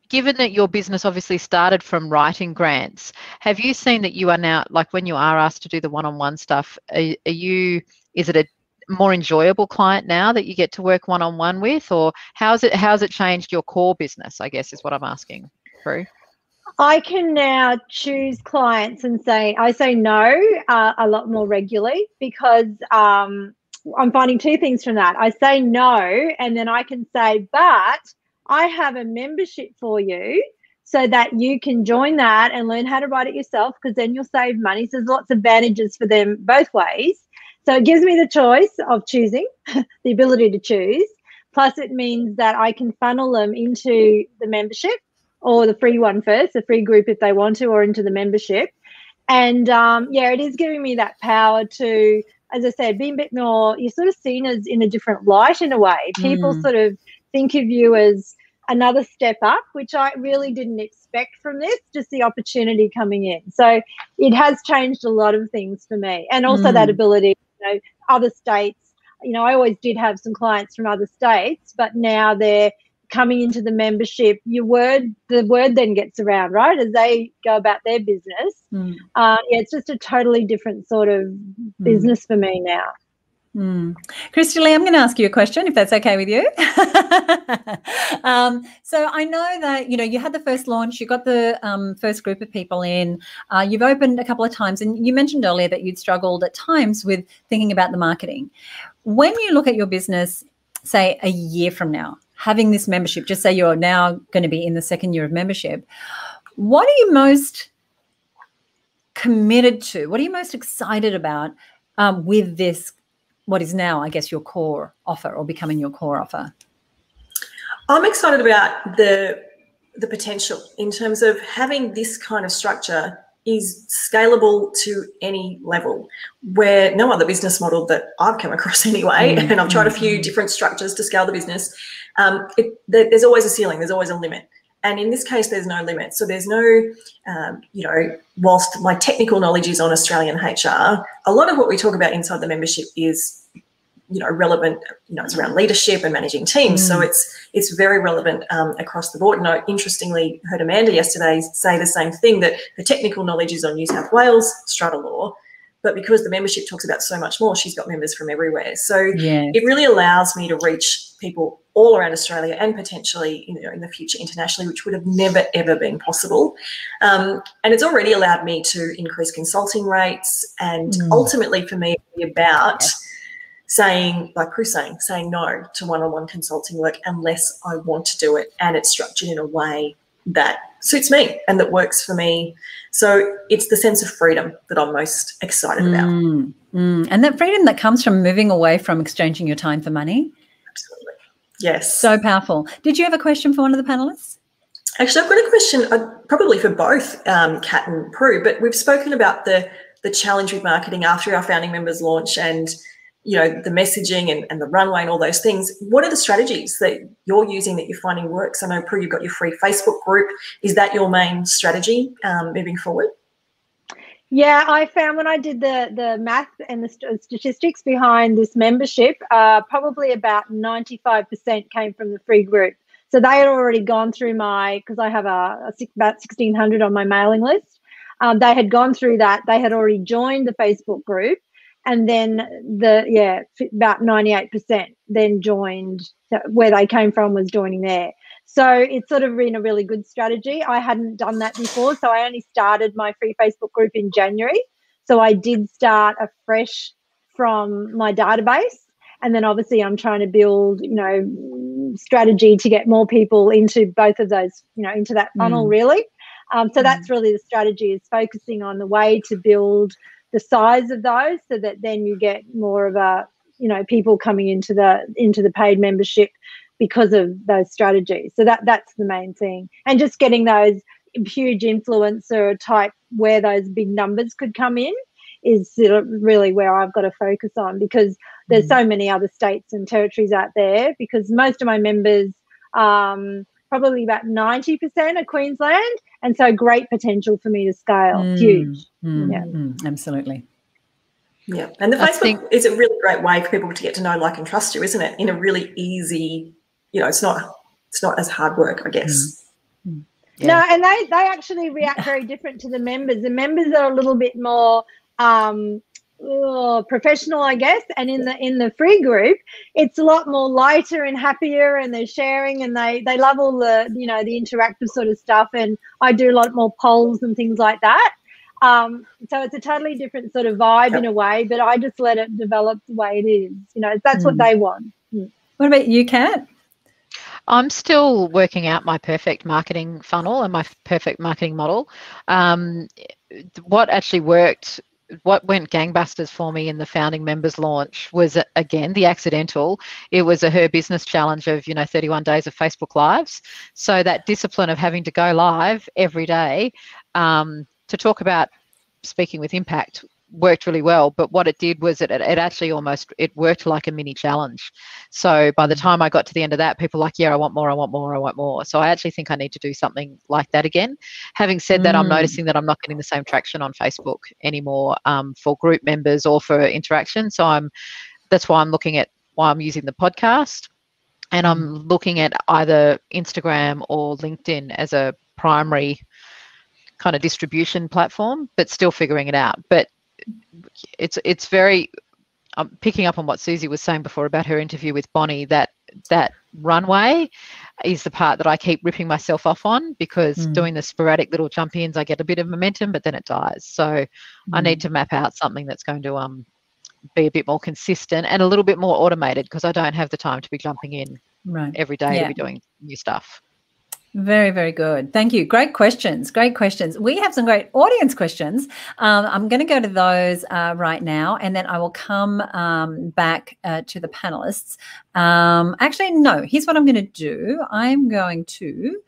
Given that your business obviously started from writing grants, have you seen that you are now, like when you are asked to do the one-on-one stuff, is it a more enjoyable client now that you get to work one-on-one with, or how's it changed your core business, I guess, is what I'm asking, Prue? I can now choose clients and I say no a lot more regularly, because I'm finding two things from that. I say no, and then I can say, but I have a membership for you so that you can join that and learn how to write it yourself, because then you'll save money. So there's lots of advantages for them both ways. So it gives me the choice of choosing, the ability to choose. Plus it means that I can funnel them into the membership, or the free one first, the free group if they want to, or into the membership. And yeah, it is giving me that power to, as I said, be a bit more, you're sort of seen as in a different light in a way. People sort of think of you as another step up, which I really didn't expect from this, just the opportunity coming in. So it has changed a lot of things for me. And also that ability, you know, other states, you know, I always did have some clients from other states, but now they're coming into the membership. The word then gets around, right, as they go about their business. Yeah, it's just a totally different sort of business for me now. Kristy-Lee, I'm going to ask you a question, if that's okay with you. So I know that, you know, you had the first launch, you got the first group of people in, you've opened a couple of times, and you mentioned earlier that you'd struggled at times with thinking about the marketing. When you look at your business, say a year from now, having this membership, just say you're now going to be in the second year of membership, what are you most committed to? What are you most excited about with this, what is now, I guess, your core offer, or becoming your core offer? I'm excited about the potential in terms of having this kind of structure is scalable to any level, where no other business model that I've come across anyway, and I've tried a few different structures to scale the business, there's always a ceiling, there's always a limit. And in this case, there's no limit. So there's no, you know, whilst my technical knowledge is on Australian HR, a lot of what we talk about inside the membership is, you know, relevant, you know, it's around leadership and managing teams. So it's very relevant across the board. And I interestingly heard Amanda yesterday say the same thing, that her technical knowledge is on New South Wales strata law, but because the membership talks about so much more, she's got members from everywhere. So it really allows me to reach people all around Australia, and potentially, you know, in the future internationally, which would have never, ever been possible. And it's already allowed me to increase consulting rates, and ultimately for me, it's about saying, like Prue saying no to one-on-one consulting work unless I want to do it, and it's structured in a way that suits me and that works for me. So it's the sense of freedom that I'm most excited about. And that freedom that comes from moving away from exchanging your time for money. Absolutely. Yes. So powerful. Did you have a question for one of the panelists? Actually, I've got a question probably for both Kat and Prue, but we've spoken about the challenge with marketing after our founding members launch, and you know, the messaging and the runway and all those things. What are the strategies that you're using that you're finding works? I know, Prue, you've got your free Facebook group. Is that your main strategy moving forward? Yeah, I found when I did the math and the statistics behind this membership, probably about 95% came from the free group. So they had already gone through because I have about 1,600 on my mailing list. They had gone through that. They had already joined the Facebook group. And then about 98% then joined. Where they came from was joining there. So it's sort of been a really good strategy. I hadn't done that before, so I only started my free Facebook group in January. So I did start afresh from my database, and then obviously I'm trying to build, you know, strategy to get more people into both of those, you know, into that funnel really. So that's really the strategy, is focusing on the way to build the size of those, so that then you get more of a, you know, people coming into the paid membership because of those strategies. So that's the main thing. And just getting those huge influencer type, where those big numbers could come in, is really where I've got to focus on, because there's so many other states and territories out there, because most of my members, probably about 90% are Queensland, and so great potential for me to scale. Huge. Absolutely. Yeah, and the Facebook is a really great way for people to get to know, like, and trust you, isn't it? In a really easy, you know, it's not as hard work, I guess. Yeah. No, and they actually react very different to the members. The members are a little bit more professional, I guess. And in the free group, it's a lot more lighter and happier, and they're sharing, and they love all the the interactive sort of stuff. And I do a lot more polls and things like that. So it's a totally different sort of vibe in a way, but I just let it develop the way it is. That's what they want. What about you, Kat? I'm still working out my perfect marketing funnel and my perfect marketing model. What actually worked, what went gangbusters for me in the founding members launch was, again, the accidental. It was a Her Business challenge of 31 days of Facebook Lives. So that discipline of having to go live every day to talk about speaking with impact worked really well. But what it did was it actually it worked like a mini challenge. So by the time I got to the end of that, people were like, yeah, I want more, I want more, I want more. So I actually think I need to do something like that again. Having said that, I'm noticing that I'm not getting the same traction on Facebook anymore for group members or for interaction. So that's why I'm looking at why I'm using the podcast, and I'm looking at either Instagram or LinkedIn as a primary kind of distribution platform, but still figuring it out. But it's very, I'm picking up on what Susie was saying before about her interview with Bonnie, that runway is the part that I keep ripping myself off on, because doing the sporadic little jump ins, I get a bit of momentum, but then it dies. So I need to map out something that's going to be a bit more consistent and a little bit more automated, because I don't have the time to be jumping in every day to be doing new stuff. Very, very good. Thank you. Great questions. Great questions. We have some great audience questions. I'm going to go to those right now, and then I will come back to the panelists. Actually, no, here's what I'm going to do. I'm going to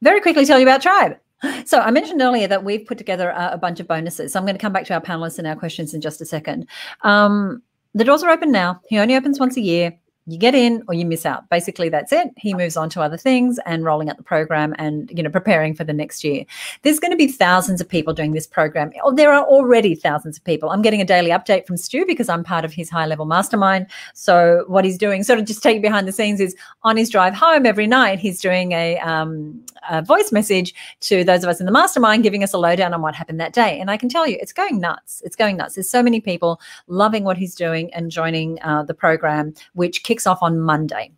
very quickly tell you about Tribe. So I mentioned earlier that we've put together a bunch of bonuses. So I'm going to come back to our panelists and our questions in just a second. The doors are open now. He only opens once a year. You get in or you miss out. Basically, that's it. He moves on to other things and rolling out the program and, preparing for the next year. There's going to be thousands of people doing this program. Oh, there are already thousands of people. I'm getting a daily update from Stu because I'm part of his high-level mastermind. So what he's doing, sort of just take behind the scenes, is on his drive home every night, he's doing a voice message to those of us in the mastermind, giving us a lowdown on what happened that day. And I can tell you, it's going nuts. It's going nuts. There's so many people loving what he's doing and joining the program, which kicks off on Monday,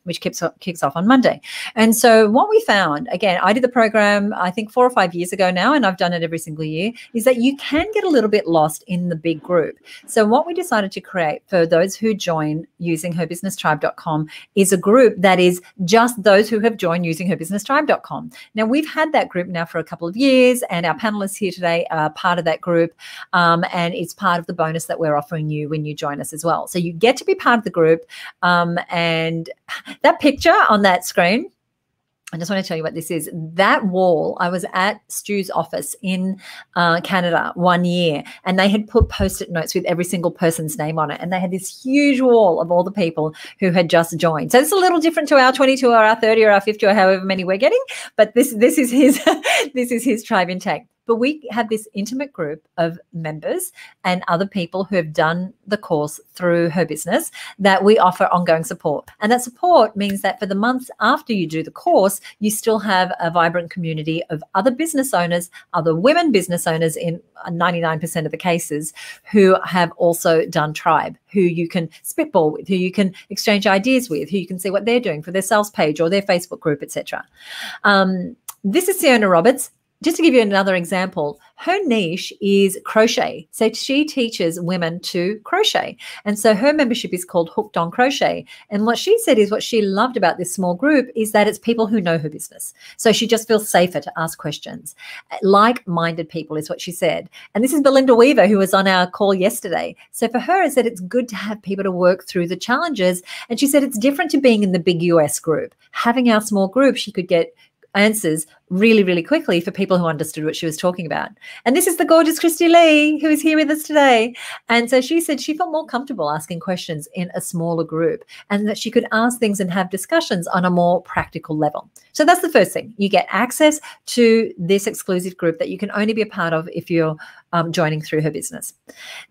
And so what we found, again, I did the program, I think 4 or 5 years ago now, and I've done it every single year, is that you can get a little bit lost in the big group. So what we decided to create for those who join using herbusinesstribe.com is a group that is just those who have joined using herbusinesstribe.com. Now, we've had that group now for a couple of years, and our panelists here today are part of that group, and it's part of the bonus that we're offering you when you join us as well. So you get to be part of the group, and that picture on that screen, I just want to tell you what this is. That wall, I was at Stu's office in Canada 1 year, and they had put Post-it notes with every single person's name on it, and they had this huge wall of all the people who had just joined. So it's a little different to our 22 or our 30 or our 50 or however many we're getting, but this is his this is his Tribe intake. But we have this intimate group of members and other people who have done the course through Her Business that we offer ongoing support. And that support means that for the months after you do the course, you still have a vibrant community of other business owners, other women business owners in 99% of the cases, who have also done Tribe, who you can spitball with, who you can exchange ideas with, who you can see what they're doing for their sales page or their Facebook group, etc. This is Ciona Roberts. Just to give you another example, her niche is crochet. So she teaches women to crochet. And so her membership is called Hooked on Crochet. And what she said is what she loved about this small group is that it's people who know her business. So she just feels safer to ask questions. Like-minded people is what she said. And this is Belinda Weaver, who was on our call yesterday. So for her, it said it's good to have people to work through the challenges. And she said it's different to being in the big US group. Having our small group, she could get answers really, really quickly for people who understood what she was talking about. And this is the gorgeous Kristy-Lee, who is here with us today. And so she said she felt more comfortable asking questions in a smaller group, and that she could ask things and have discussions on a more practical level. So that's the first thing. You get access to this exclusive group that you can only be a part of if you're joining through Her Business.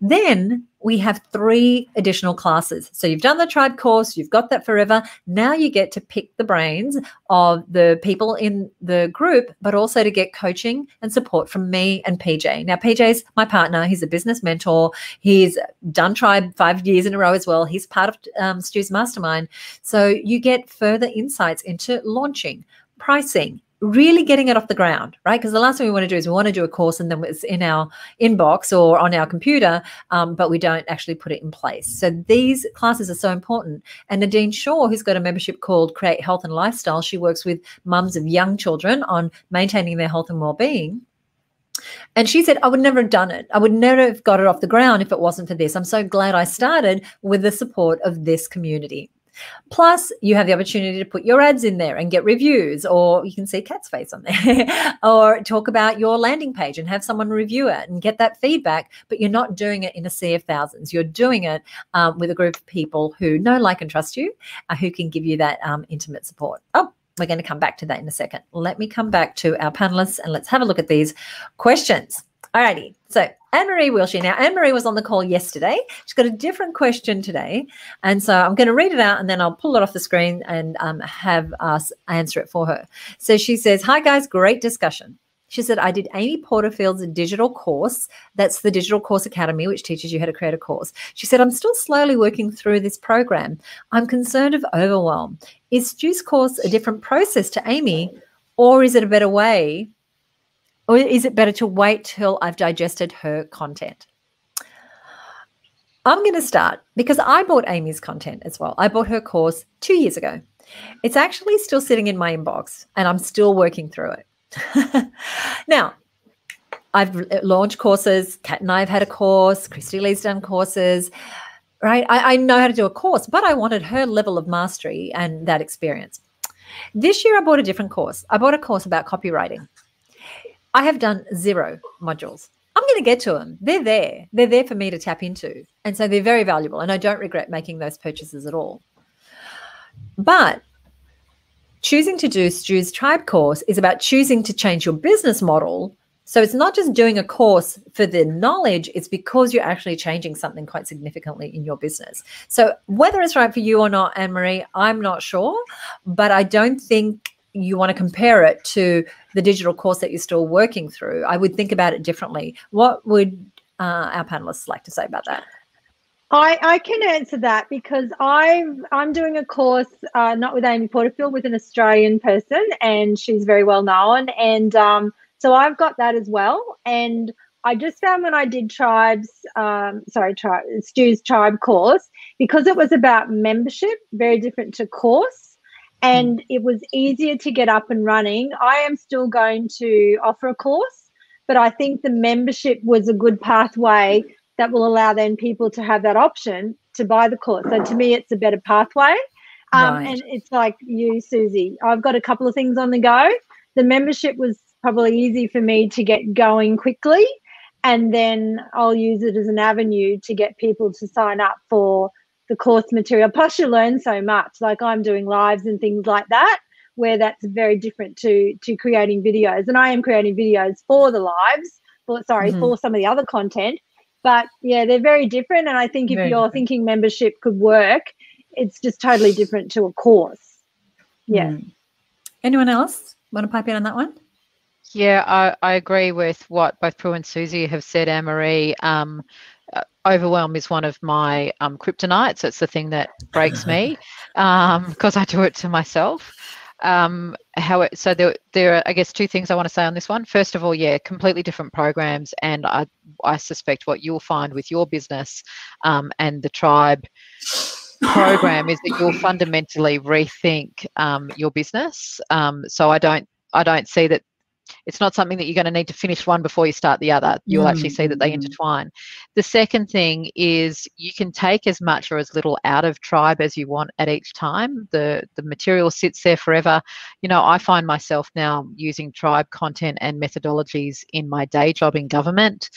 Then we have 3 additional classes. So you've done the Tribe course, you've got that forever. Now you get to pick the brains of the people in the group group, but also to get coaching and support from me and PJ. Now, PJ's my partner. He's a business mentor. He's done Tribe 5 years in a row as well. He's part of Stu's mastermind. So you get further insights into launching, pricing, really getting it off the ground, right? Because the last thing we want to do is we want to do a course and then it's in our inbox or on our computer, but we don't actually put it in place. So these classes are so important. And Nadine Shaw, who's got a membership called Create Health and Lifestyle, she works with mums of young children on maintaining their health and well-being. And she said, I would never have done it. I would never have got it off the ground if it wasn't for this. I'm so glad I started with the support of this community. Plus, you have the opportunity to put your ads in there and get reviews, or you can see Kat's face on there, or talk about your landing page and have someone review it and get that feedback, but you're not doing it in a sea of thousands. You're doing it with a group of people who know, like, and trust you, who can give you that intimate support. Oh, we're going to come back to that in a second. Let me come back to our panelists and let's have a look at these questions. All righty. So Anne-Marie Wilshire. Now, Anne-Marie was on the call yesterday. She's got a different question today. And so I'm going to read it out and then I'll pull it off the screen and have us answer it for her. So she says, hi, guys, great discussion. She said, I did Amy Porterfield's digital course. That's the Digital Course Academy, which teaches you how to create a course. She said, I'm still slowly working through this program. I'm concerned of overwhelm. Is Stu's course a different process to Amy, or is it a better way? Or is it better to wait till I've digested her content? I'm going to start because I bought Amy's content as well. I bought her course 2 years ago. It's actually still sitting in my inbox and I'm still working through it. Now, I've launched courses. Kat and I have had a course. Kristy-Lee's done courses, right? I know how to do a course, but I wanted her level of mastery and that experience. This year, I bought a different course. I bought a course about copywriting. I have done 0 modules. I'm going to get to them. They're there. They're there for me to tap into. And so they're very valuable. And I don't regret making those purchases at all. But choosing to do Stu's Tribe course is about choosing to change your business model. So it's not just doing a course for the knowledge. It's because you're actually changing something quite significantly in your business. So whether it's right for you or not, Anne-Marie, I'm not sure. But I don't think you want to compare it to the digital course that you're still working through. I would think about it differently. What would our panelists like to say about that? I can answer that because I'm doing a course, not with Amy Porterfield, with an Australian person, and she's very well known. And so I've got that as well. And I just found when I did Stu's Tribe course, because it was about membership, very different to course, and it was easier to get up and running. I am still going to offer a course, but I think the membership was a good pathway that will allow then people to have that option to buy the course. So to me, it's a better pathway. Right. And it's like you, Susie, I've got a couple of things on the go. The membership was probably easy for me to get going quickly, and then I'll use it as an avenue to get people to sign up for the course material. Plus, you learn so much. Like I'm doing lives and things like that, where that's very different to creating videos. And I am creating videos for the lives, for some of the other content. But yeah, they're very different. And I think if you're thinking membership could work, it's just totally different to a course. Yeah. Anyone else want to pipe in on that one? Yeah, I agree with what both Prue and Susie have said, Anne-Marie. Overwhelm is one of my kryptonites. It's the thing that breaks me because I do it to myself. So there are, I guess, 2 things I want to say on this one. First of all, yeah, completely different programs, and I suspect what you'll find with your business and the Tribe program is that you'll fundamentally rethink your business. So I don't see that. It's not something that you're going to need to finish one before you start the other. You'll actually see that they intertwine. The second thing is you can take as much or as little out of Tribe as you want at each time. The material sits there forever. You know, I find myself now using Tribe content and methodologies in my day job in government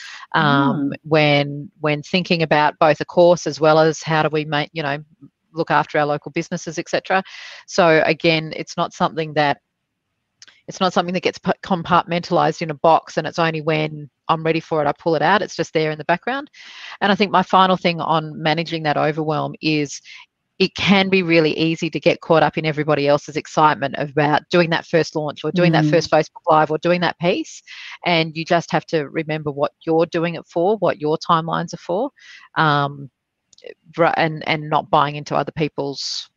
when thinking about both a course as well as how do we make, look after our local businesses, etc. So again, it's not something that gets compartmentalized in a box and it's only when I'm ready for it I pull it out. It's just there in the background. And I think my final thing on managing that overwhelm is it can be really easy to get caught up in everybody else's excitement about doing that first launch or doing that first Facebook Live or doing that piece. And you just have to remember what you're doing it for, what your timelines are for, and not buying into other people's,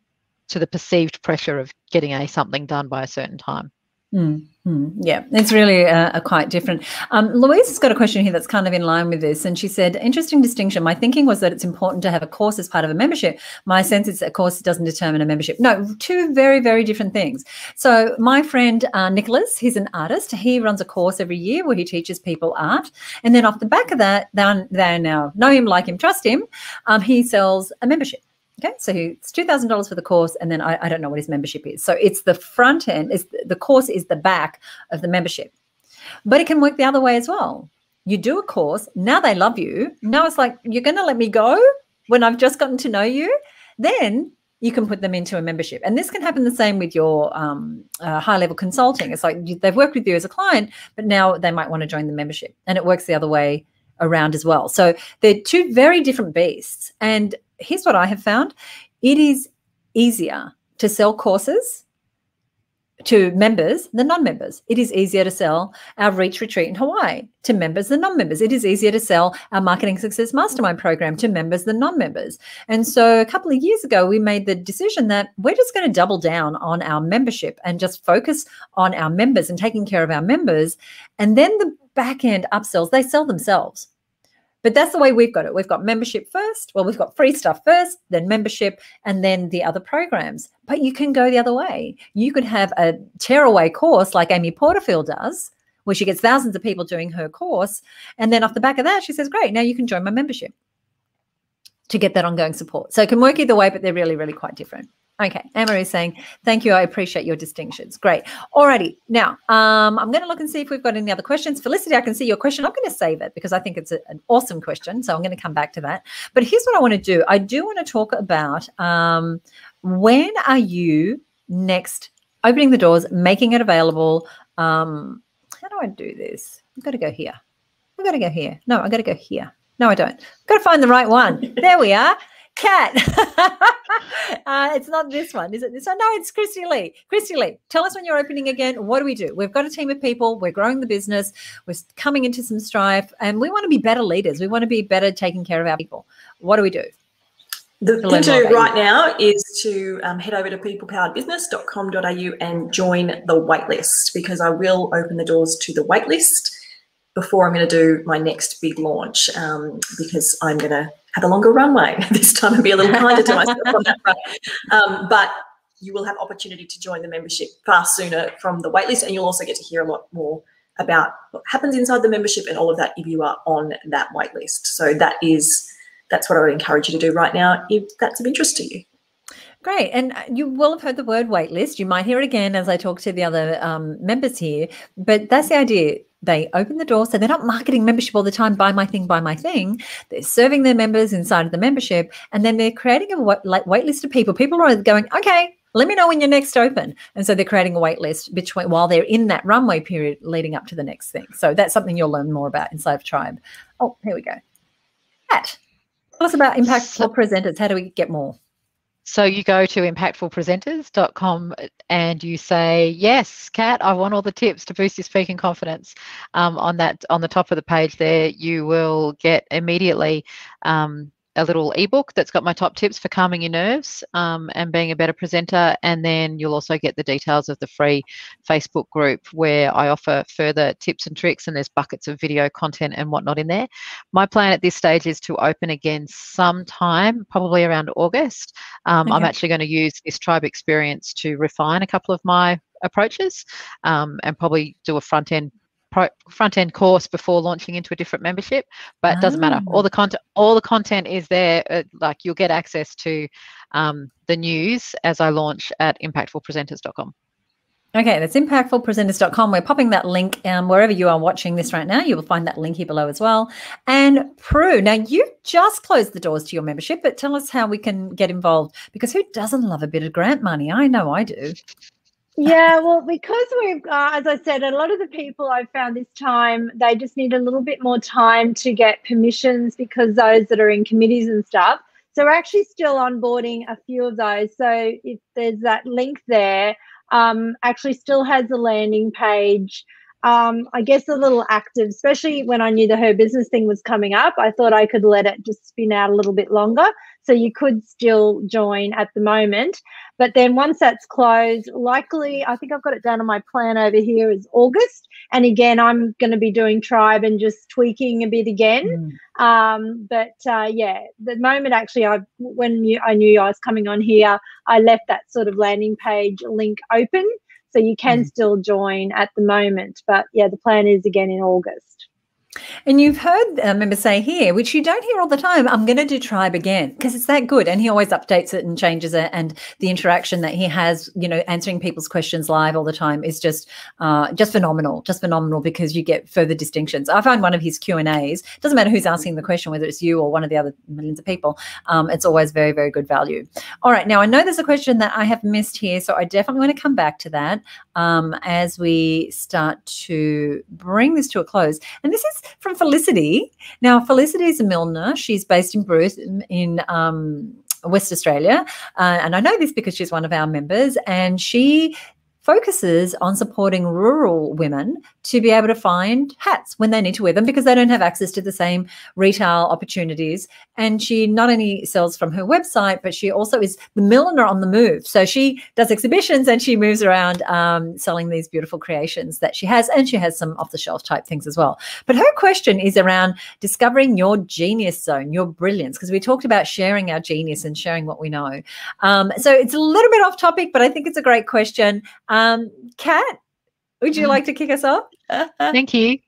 to the perceived pressure of getting something done by a certain time. Yeah, it's really quite different. Louise has got a question here that's kind of in line with this, and she said, interesting distinction. My thinking was that it's important to have a course as part of a membership. My sense is that a course doesn't determine a membership. No, two very, very different things. So my friend Nicholas, he's an artist. He runs a course every year where he teaches people art. And then off the back of that, they now know him, like him, trust him. He sells a membership. Okay, so it's $2,000 for the course, and then I don't know what his membership is. So it's the front end, the course is the back of the membership. But it can work the other way as well. You do a course, now they love you. Now it's like, you're going to let me go when I've just gotten to know you? Then you can put them into a membership. And this can happen the same with your high-level consulting. It's like they've worked with you as a client, but now they might want to join the membership. And it works the other way around as well. So they're two very different beasts. And here's what I have found. It is easier to sell courses to members than non-members. It is easier to sell our Reach Retreat in Hawaii to members than non-members. It is easier to sell our Marketing Success Mastermind program to members than non-members. And so a couple of years ago, we made the decision that we're just going to double down on our membership and just focus on our members and taking care of our members. And then the back-end upsells, they sell themselves. But that's the way we've got it. We've got membership first. Well, we've got free stuff first, then membership, and then the other programs. But you can go the other way. You could have a tearaway course like Amy Porterfield does, where she gets thousands of people doing her course. And then off the back of that, she says, great, now you can join my membership to get that ongoing support. So it can work either way, but they're really, really quite different. Okay, Anne-Marie is saying, thank you, I appreciate your distinctions. Great. Alrighty, now I'm going to look and see if we've got any other questions. Felicity, I can see your question. I'm going to save it because I think it's an awesome question, so I'm going to come back to that. But here's what I want to do. I do want to talk about when are you next opening the doors, making it available. How do I do this? I've got to go here. I've got to go here. No, I've got to go here. No, I don't. I've got to find the right one. There we are. Kat. It's not this one, is it this one? No, it's Kristy-Lee. Kristy-Lee, tell us when you're opening again. What do we do? We've got a team of people. We're growing the business. We're coming into some strife, and we want to be better leaders. We want to be better taking care of our people. What do we do? The thing to do right now is to head over to peoplepoweredbusiness.com.au and join the waitlist, because I will open the doors to the waitlist before I'm going to do my next big launch, because I'm going to have a longer runway this time and be a little kinder to myself on that front. But you will have opportunity to join the membership far sooner from the waitlist, and you'll also get to hear a lot more about what happens inside the membership and all of that if you are on that waitlist. So that's what I would encourage you to do right now if that's of interest to you. Great. And you will have heard the word waitlist. You might hear it again as I talk to the other members here, but that's the idea. They open the door, so they're not marketing membership all the time, buy my thing, buy my thing. They're serving their members inside of the membership, and then they're creating a wait list of people. People are going, okay, let me know when you're next open. And so they're creating a wait list while they're in that runway period leading up to the next thing. So that's something you'll learn more about inside of Tribe. Oh, here we go. Kat, tell us about impactful presenters. How do we get more? So you go to impactfulpresenters.com and you say, yes, Kat, I want all the tips to boost your speaking confidence. On the top of the page there, you will get immediately a little ebook that's got my top tips for calming your nerves and being a better presenter. And then you'll also get the details of the free Facebook group where I offer further tips and tricks, and there's buckets of video content and whatnot in there. My plan at this stage is to open again sometime, probably around August. Okay. I'm actually going to use this Tribe experience to refine a couple of my approaches and probably do a front-end course before launching into a different membership, but it doesn't matter. All the content is there. Like, you'll get access to the news as I launch at impactfulpresenters.com. Okay, that's impactfulpresenters.com. We're popping that link wherever you are watching this right now. You will find that link here below as well. And Prue, now you've just closed the doors to your membership, but tell us how we can get involved, because who doesn't love a bit of grant money? I know I do. Yeah, well, because we've, as I said, a lot of the people I've found this time, they just need a little bit more time to get permissions, because those that are in committees and stuff. So we're actually still onboarding a few of those. So if there's that link there, actually still has a landing page. I guess a little active, especially when I knew the Her Business thing was coming up. I thought I could let it just spin out a little bit longer. So you could still join at the moment. But then once that's closed, likely, I think I've got it down on my plan over here, is August. And again, I'm going to be doing Tribe and just tweaking a bit again. Yeah, the moment actually I knew I was coming on here, I left that sort of landing page link open. So you can still join at the moment. But yeah, the plan is again in August. And you've heard members say here, which you don't hear all the time, I'm going to do Tribe again, because it's that good. And he always updates it and changes it. And the interaction that he has, you know, answering people's questions live all the time is just phenomenal, because you get further distinctions. I find one of his Q&As, doesn't matter who's asking the question, whether it's you or one of the other millions of people, it's always very, very good value. All right. Now, I know there's a question that I have missed here, so I definitely want to come back to that as we start to bring this to a close. And this is from Felicity. Now, Felicity is a milliner. She's based in Bruce in West Australia. And I know this because she's one of our members, and she focuses on supporting rural women to be able to find hats when they need to wear them, because they don't have access to the same retail opportunities. And she not only sells from her website, but she also is the milliner on the move. So she does exhibitions and she moves around selling these beautiful creations that she has, and she has some off-the-shelf type things as well. But her question is around discovering your genius zone, your brilliance, because we talked about sharing our genius and sharing what we know. So it's a little bit off topic, but I think it's a great question. Kat, would you like to kick us off? Thank you.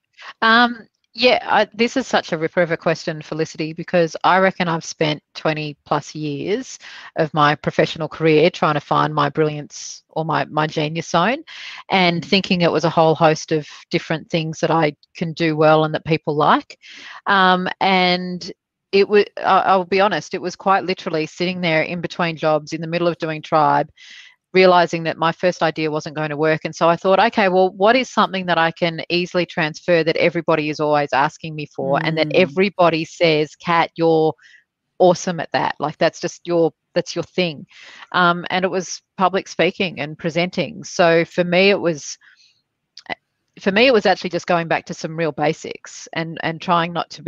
This is such a ripper of a question, Felicity, because I reckon I've spent 20 plus years of my professional career trying to find my brilliance or my genius zone, and thinking it was a whole host of different things that I can do well and that people like. And it was, I'll be honest, it was quite literally sitting there in between jobs in the middle of doing Tribe, realizing that my first idea wasn't going to work. And so I thought, okay, well, what is something that I can easily transfer that everybody is always asking me for, and that everybody says, Kat, you're awesome at that. Like, that's your thing. And it was public speaking and presenting. So for me, it was actually just going back to some real basics and trying not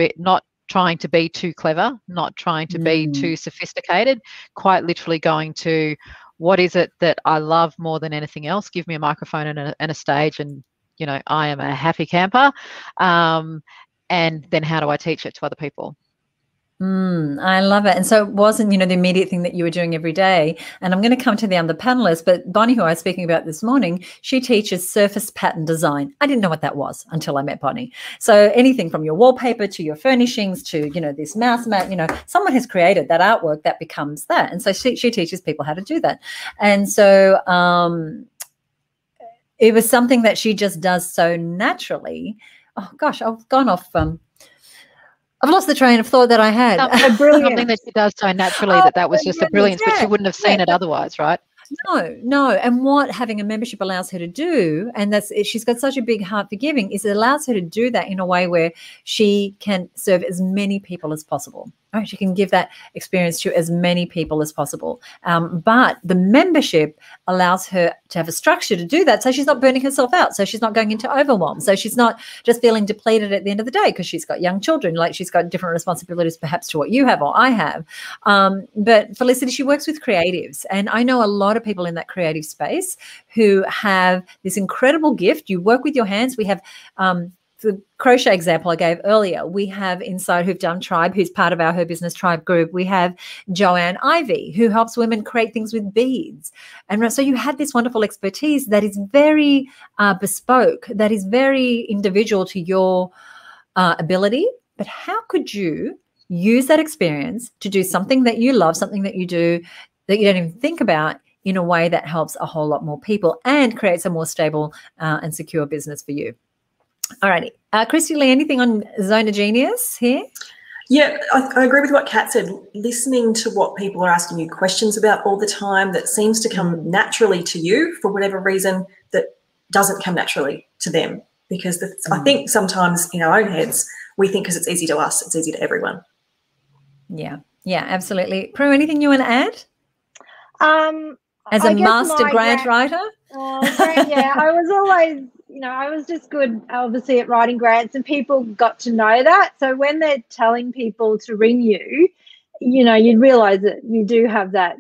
trying to be too clever, not trying to be too sophisticated, quite literally going to, what is it that I love more than anything else? Give me a microphone and a stage, and, you know, I am a happy camper. And then how do I teach it to other people? I love it. And so it wasn't, the immediate thing that you were doing every day. And I'm going to come to the other panelists, but Bonnie, who I was speaking about this morning, she teaches surface pattern design. I didn't know what that was until I met Bonnie. So anything from your wallpaper to your furnishings to, this mouse mat, someone has created that artwork that becomes that. And so she teaches people how to do that. And so it was something that she just does so naturally. Oh gosh, I've gone off I've lost the train of thought that I had. Something that she does so naturally that was just a brilliance, but she wouldn't have seen it otherwise, right? No. And what having a membership allows her to do, and she's got such a big heart for giving, is it allows her to do that in a way where she can serve as many people as possible. Right? She can give that experience to as many people as possible. But the membership allows her to have a structure to do that, so she's not burning herself out, so she's not going into overwhelm, so she's not just feeling depleted at the end of the day because she's got young children, like she's got different responsibilities perhaps to what you have or I have. But Felicity, she works with creatives, and I know a lot of people in that creative space who have this incredible gift. You work with your hands. We have the crochet example I gave earlier, we have inside who've done Tribe, who's part of our Her Business Tribe group. We have Joanne Ivy, who helps women create things with beads. And so you had this wonderful expertise that is very bespoke, that is very individual to your ability. But how could you use that experience to do something that you love, something that you do that you don't even think about, in a way that helps a whole lot more people and creates a more stable and secure business for you? All righty. Kristy-Lee, anything on Zone of Genius here? Yeah, I agree with what Kat said. Listening to what people are asking you questions about all the time that seems to come naturally to you for whatever reason that doesn't come naturally to them. Because I think sometimes in our own heads, we think because it's easy to us, it's easy to everyone. Yeah, Yeah, absolutely. Prue, anything you want to add? As I a guess master my grant writer? yeah, I was always, I was just good, obviously, at writing grants, and people got to know that. So when they're telling people to ring you, you'd realise that you do have that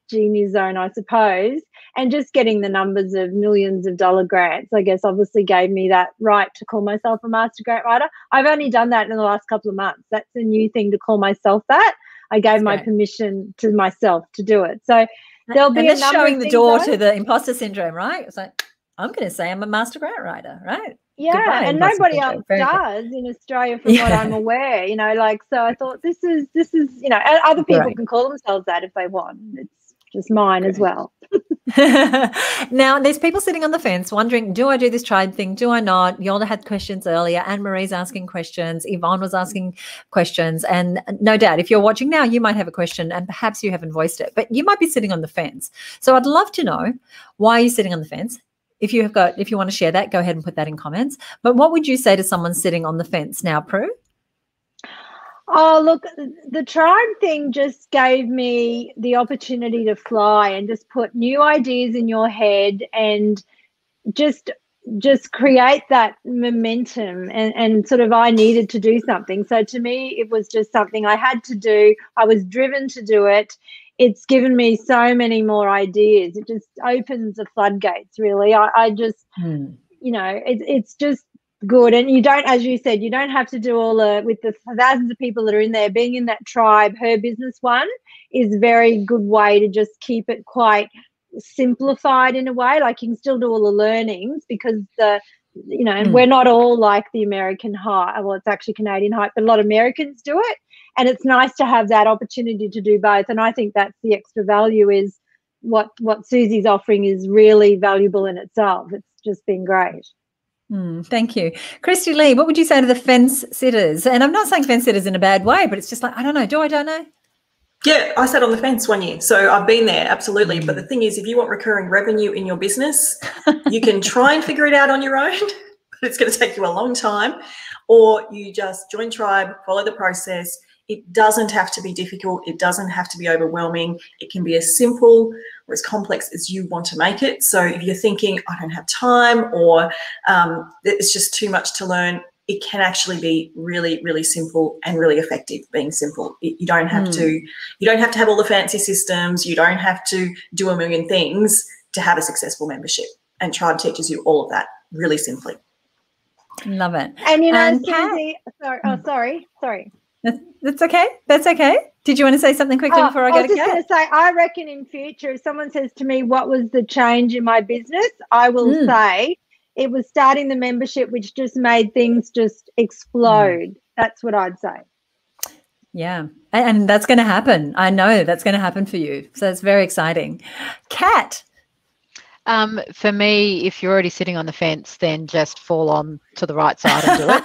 genius zone, I suppose. And just getting the numbers of millions of dollar grants, I guess, obviously gave me that right to call myself a master grant writer. I've only done that in the last couple of months. That's a new thing to call myself that. I gave my permission to myself to do it. So there'll be and that's showing the door though. to the imposter syndrome, right? It's like, I'm going to say I'm a master grant writer, right? Yeah, Goodbye, and nobody else does in Australia, from what I'm aware. So I thought this is, and other people can call themselves that if they want. It's just mine as well. Now, there's people sitting on the fence wondering, do I do this tribe thing? Do I not? Yolanda had questions earlier. Anne-Marie's asking questions. Yvonne was asking questions. And no doubt, if you're watching now, you might have a question and perhaps you haven't voiced it, but you might be sitting on the fence. So I'd love to know, why are you sitting on the fence? If you want to share that, go ahead and put that in comments. But what would you say to someone sitting on the fence now, Prue? Oh, look, the tribe thing just gave me the opportunity to fly and just put new ideas in your head and just create that momentum, and sort of I needed to do something. So to me, it was just something I had to do. I was driven to do it. It's given me so many more ideas. It just opens the floodgates, really. I just, it's just good. And you don't, as you said, you don't have to do all with the thousands of people that are in there. Being in that tribe, her business one, is a very good way to just keep it quite simplified in a way. Like, you can still do all the learnings, because we're not all like the American hype. Well, it's actually Canadian hype, but a lot of Americans do it. And it's nice to have that opportunity to do both. And I think that's the extra value, is what Susie's offering is really valuable in itself. It's just been great. Thank you. Kristy-Lee, what would you say to the fence sitters? And I'm not saying fence sitters in a bad way, but it's just like, I don't know. Don't know? Yeah, I sat on the fence one year, so I've been there, absolutely. But the thing is, if you want recurring revenue in your business, you can try and figure it out on your own, but it's going to take you a long time. Or you just join tribe, follow the process. It doesn't have to be difficult. It doesn't have to be overwhelming. It can be as simple or as complex as you want to make it. So if you're thinking, I don't have time, or it's just too much to learn, it can actually be really, really simple and really effective. Being simple, you don't have to have all the fancy systems. You don't have to do a million things to have a successful membership. And Tribe teaches you all of that really simply. Love it. And Susie, sorry. That's okay. That's okay. Did you want to say something quickly before I go to Kat? I was just going to say, I reckon in future, if someone says to me, what was the change in my business, I will say it was starting the membership, which just made things just explode. That's what I'd say. Yeah. And that's going to happen. I know that's going to happen for you. So it's very exciting. Kat. For me, if you're already sitting on the fence, then just fall on to the right side and do it.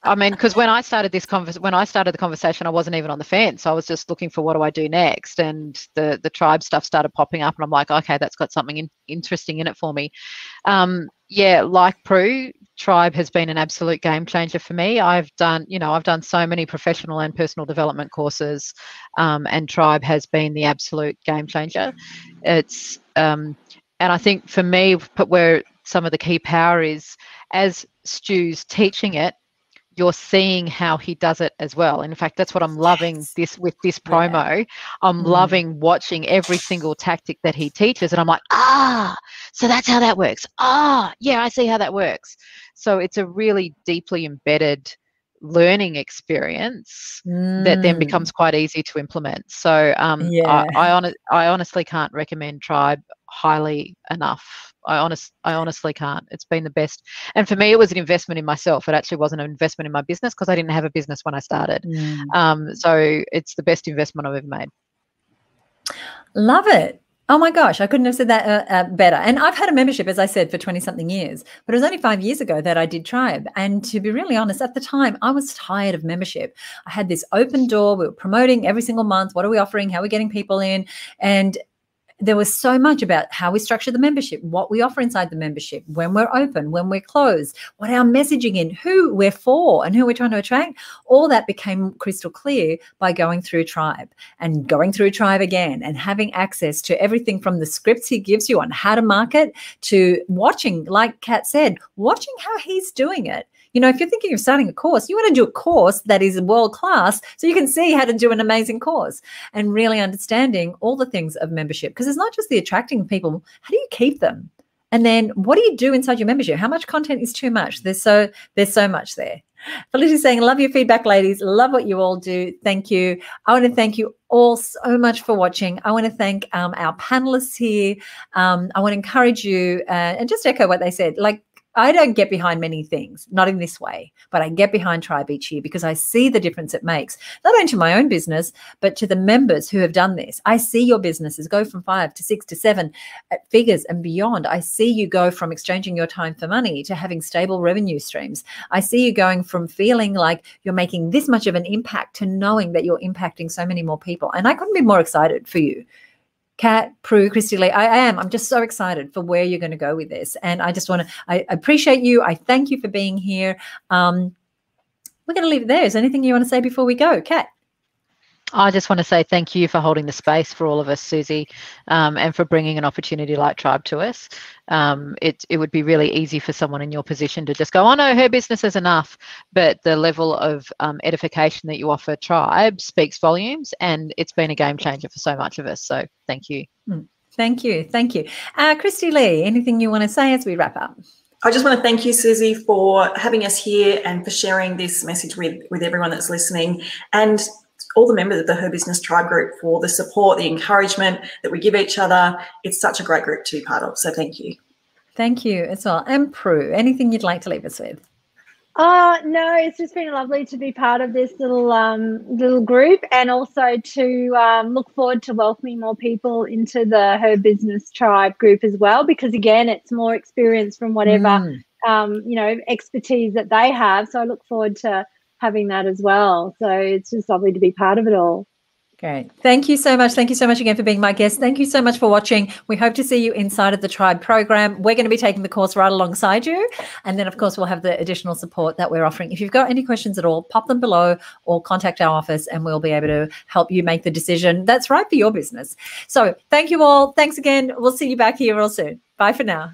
I mean, because when I started the conversation, I wasn't even on the fence. I was just looking for, what do I do next? And the tribe stuff started popping up, and I'm like, okay, that's got something interesting in it for me. Yeah, like Prue, Tribe has been an absolute game changer for me. I've done so many professional and personal development courses, and Tribe has been the absolute game changer. It's and I think for me, where some of the key power is, as Stu's teaching it, you're seeing how he does it as well. And in fact, that's what I'm loving with this promo. I'm loving watching every single tactic that he teaches, and I'm like, so that's how that works. Yeah, I see how that works. So it's a really deeply embedded learning experience that then becomes quite easy to implement. So I honestly can't recommend Tribe highly enough. I honestly can't. It's been the best. And for me, it was an investment in myself. It actually wasn't an investment in my business, because I didn't have a business when I started. So it's the best investment I've ever made. Love it. Oh my gosh, I couldn't have said that better. And I've had a membership, as I said, for 20-something years, but it was only 5 years ago that I did Tribe. And to be really honest, at the time, I was tired of membership. I had this open door. We were promoting every single month. What are we offering? How are we getting people in? And there was so much about how we structure the membership, what we offer inside the membership, when we're open, when we're closed, what our messaging in, who we're for and who we're trying to attract. All that became crystal clear by going through Tribe and going through Tribe again and having access to everything from the scripts he gives you on how to market to watching, like Kat said, watching how he's doing it. You know, if you're thinking of starting a course, you want to do a course that is world class so you can see how to do an amazing course and really understanding all the things of membership. Because it's not just the attracting people. How do you keep them? And then what do you do inside your membership? How much content is too much? There's so much there. Felicia's saying, love your feedback, ladies. Love what you all do. Thank you. I want to thank you all so much for watching. I want to thank our panelists here. I want to encourage you and just echo what they said. Like, I don't get behind many things, not in this way, but I get behind Tribe each year because I see the difference it makes, not only to my own business, but to the members who have done this. I see your businesses go from 5 to 6 to 7 figures and beyond. I see you go from exchanging your time for money to having stable revenue streams. I see you going from feeling like you're making this much of an impact to knowing that you're impacting so many more people. And I couldn't be more excited for you. Kat, Prue, Kristy-Lee, I am. I'm just so excited for where you're going to go with this. And I just want to, I appreciate you. I thank you for being here. We're going to leave it there. Is there anything you want to say before we go? Kat? I just want to say thank you for holding the space for all of us, Susie, and for bringing an opportunity like Tribe to us. It would be really easy for someone in your position to just go, oh no, her business is enough. But the level of edification that you offer Tribe speaks volumes, and it's been a game changer for so much of us. So thank you. Thank you. Thank you. Kristy-Lee, anything you want to say as we wrap up? I just want to thank you, Susie, for having us here and for sharing this message with everyone that's listening, and all the members of the Her Business Tribe group for the support, the encouragement that we give each other. It's such a great group to be part of. So thank you. Thank you as well. And Prue, anything you'd like to leave us with? No, it's just been lovely to be part of this little group, and also to look forward to welcoming more people into the Her Business Tribe group as well, because again, it's more experience from whatever expertise that they have. So I look forward to having that as well. So it's just lovely to be part of it all. Great. Thank you so much. Thank you so much again for being my guest. Thank you so much for watching. We hope to see you inside of the Tribe program. We're going to be taking the course right alongside you. And then, of course, we'll have the additional support that we're offering. If you've got any questions at all, pop them below or contact our office and we'll be able to help you make the decision that's right for your business. So thank you all. Thanks again. We'll see you back here real soon. Bye for now.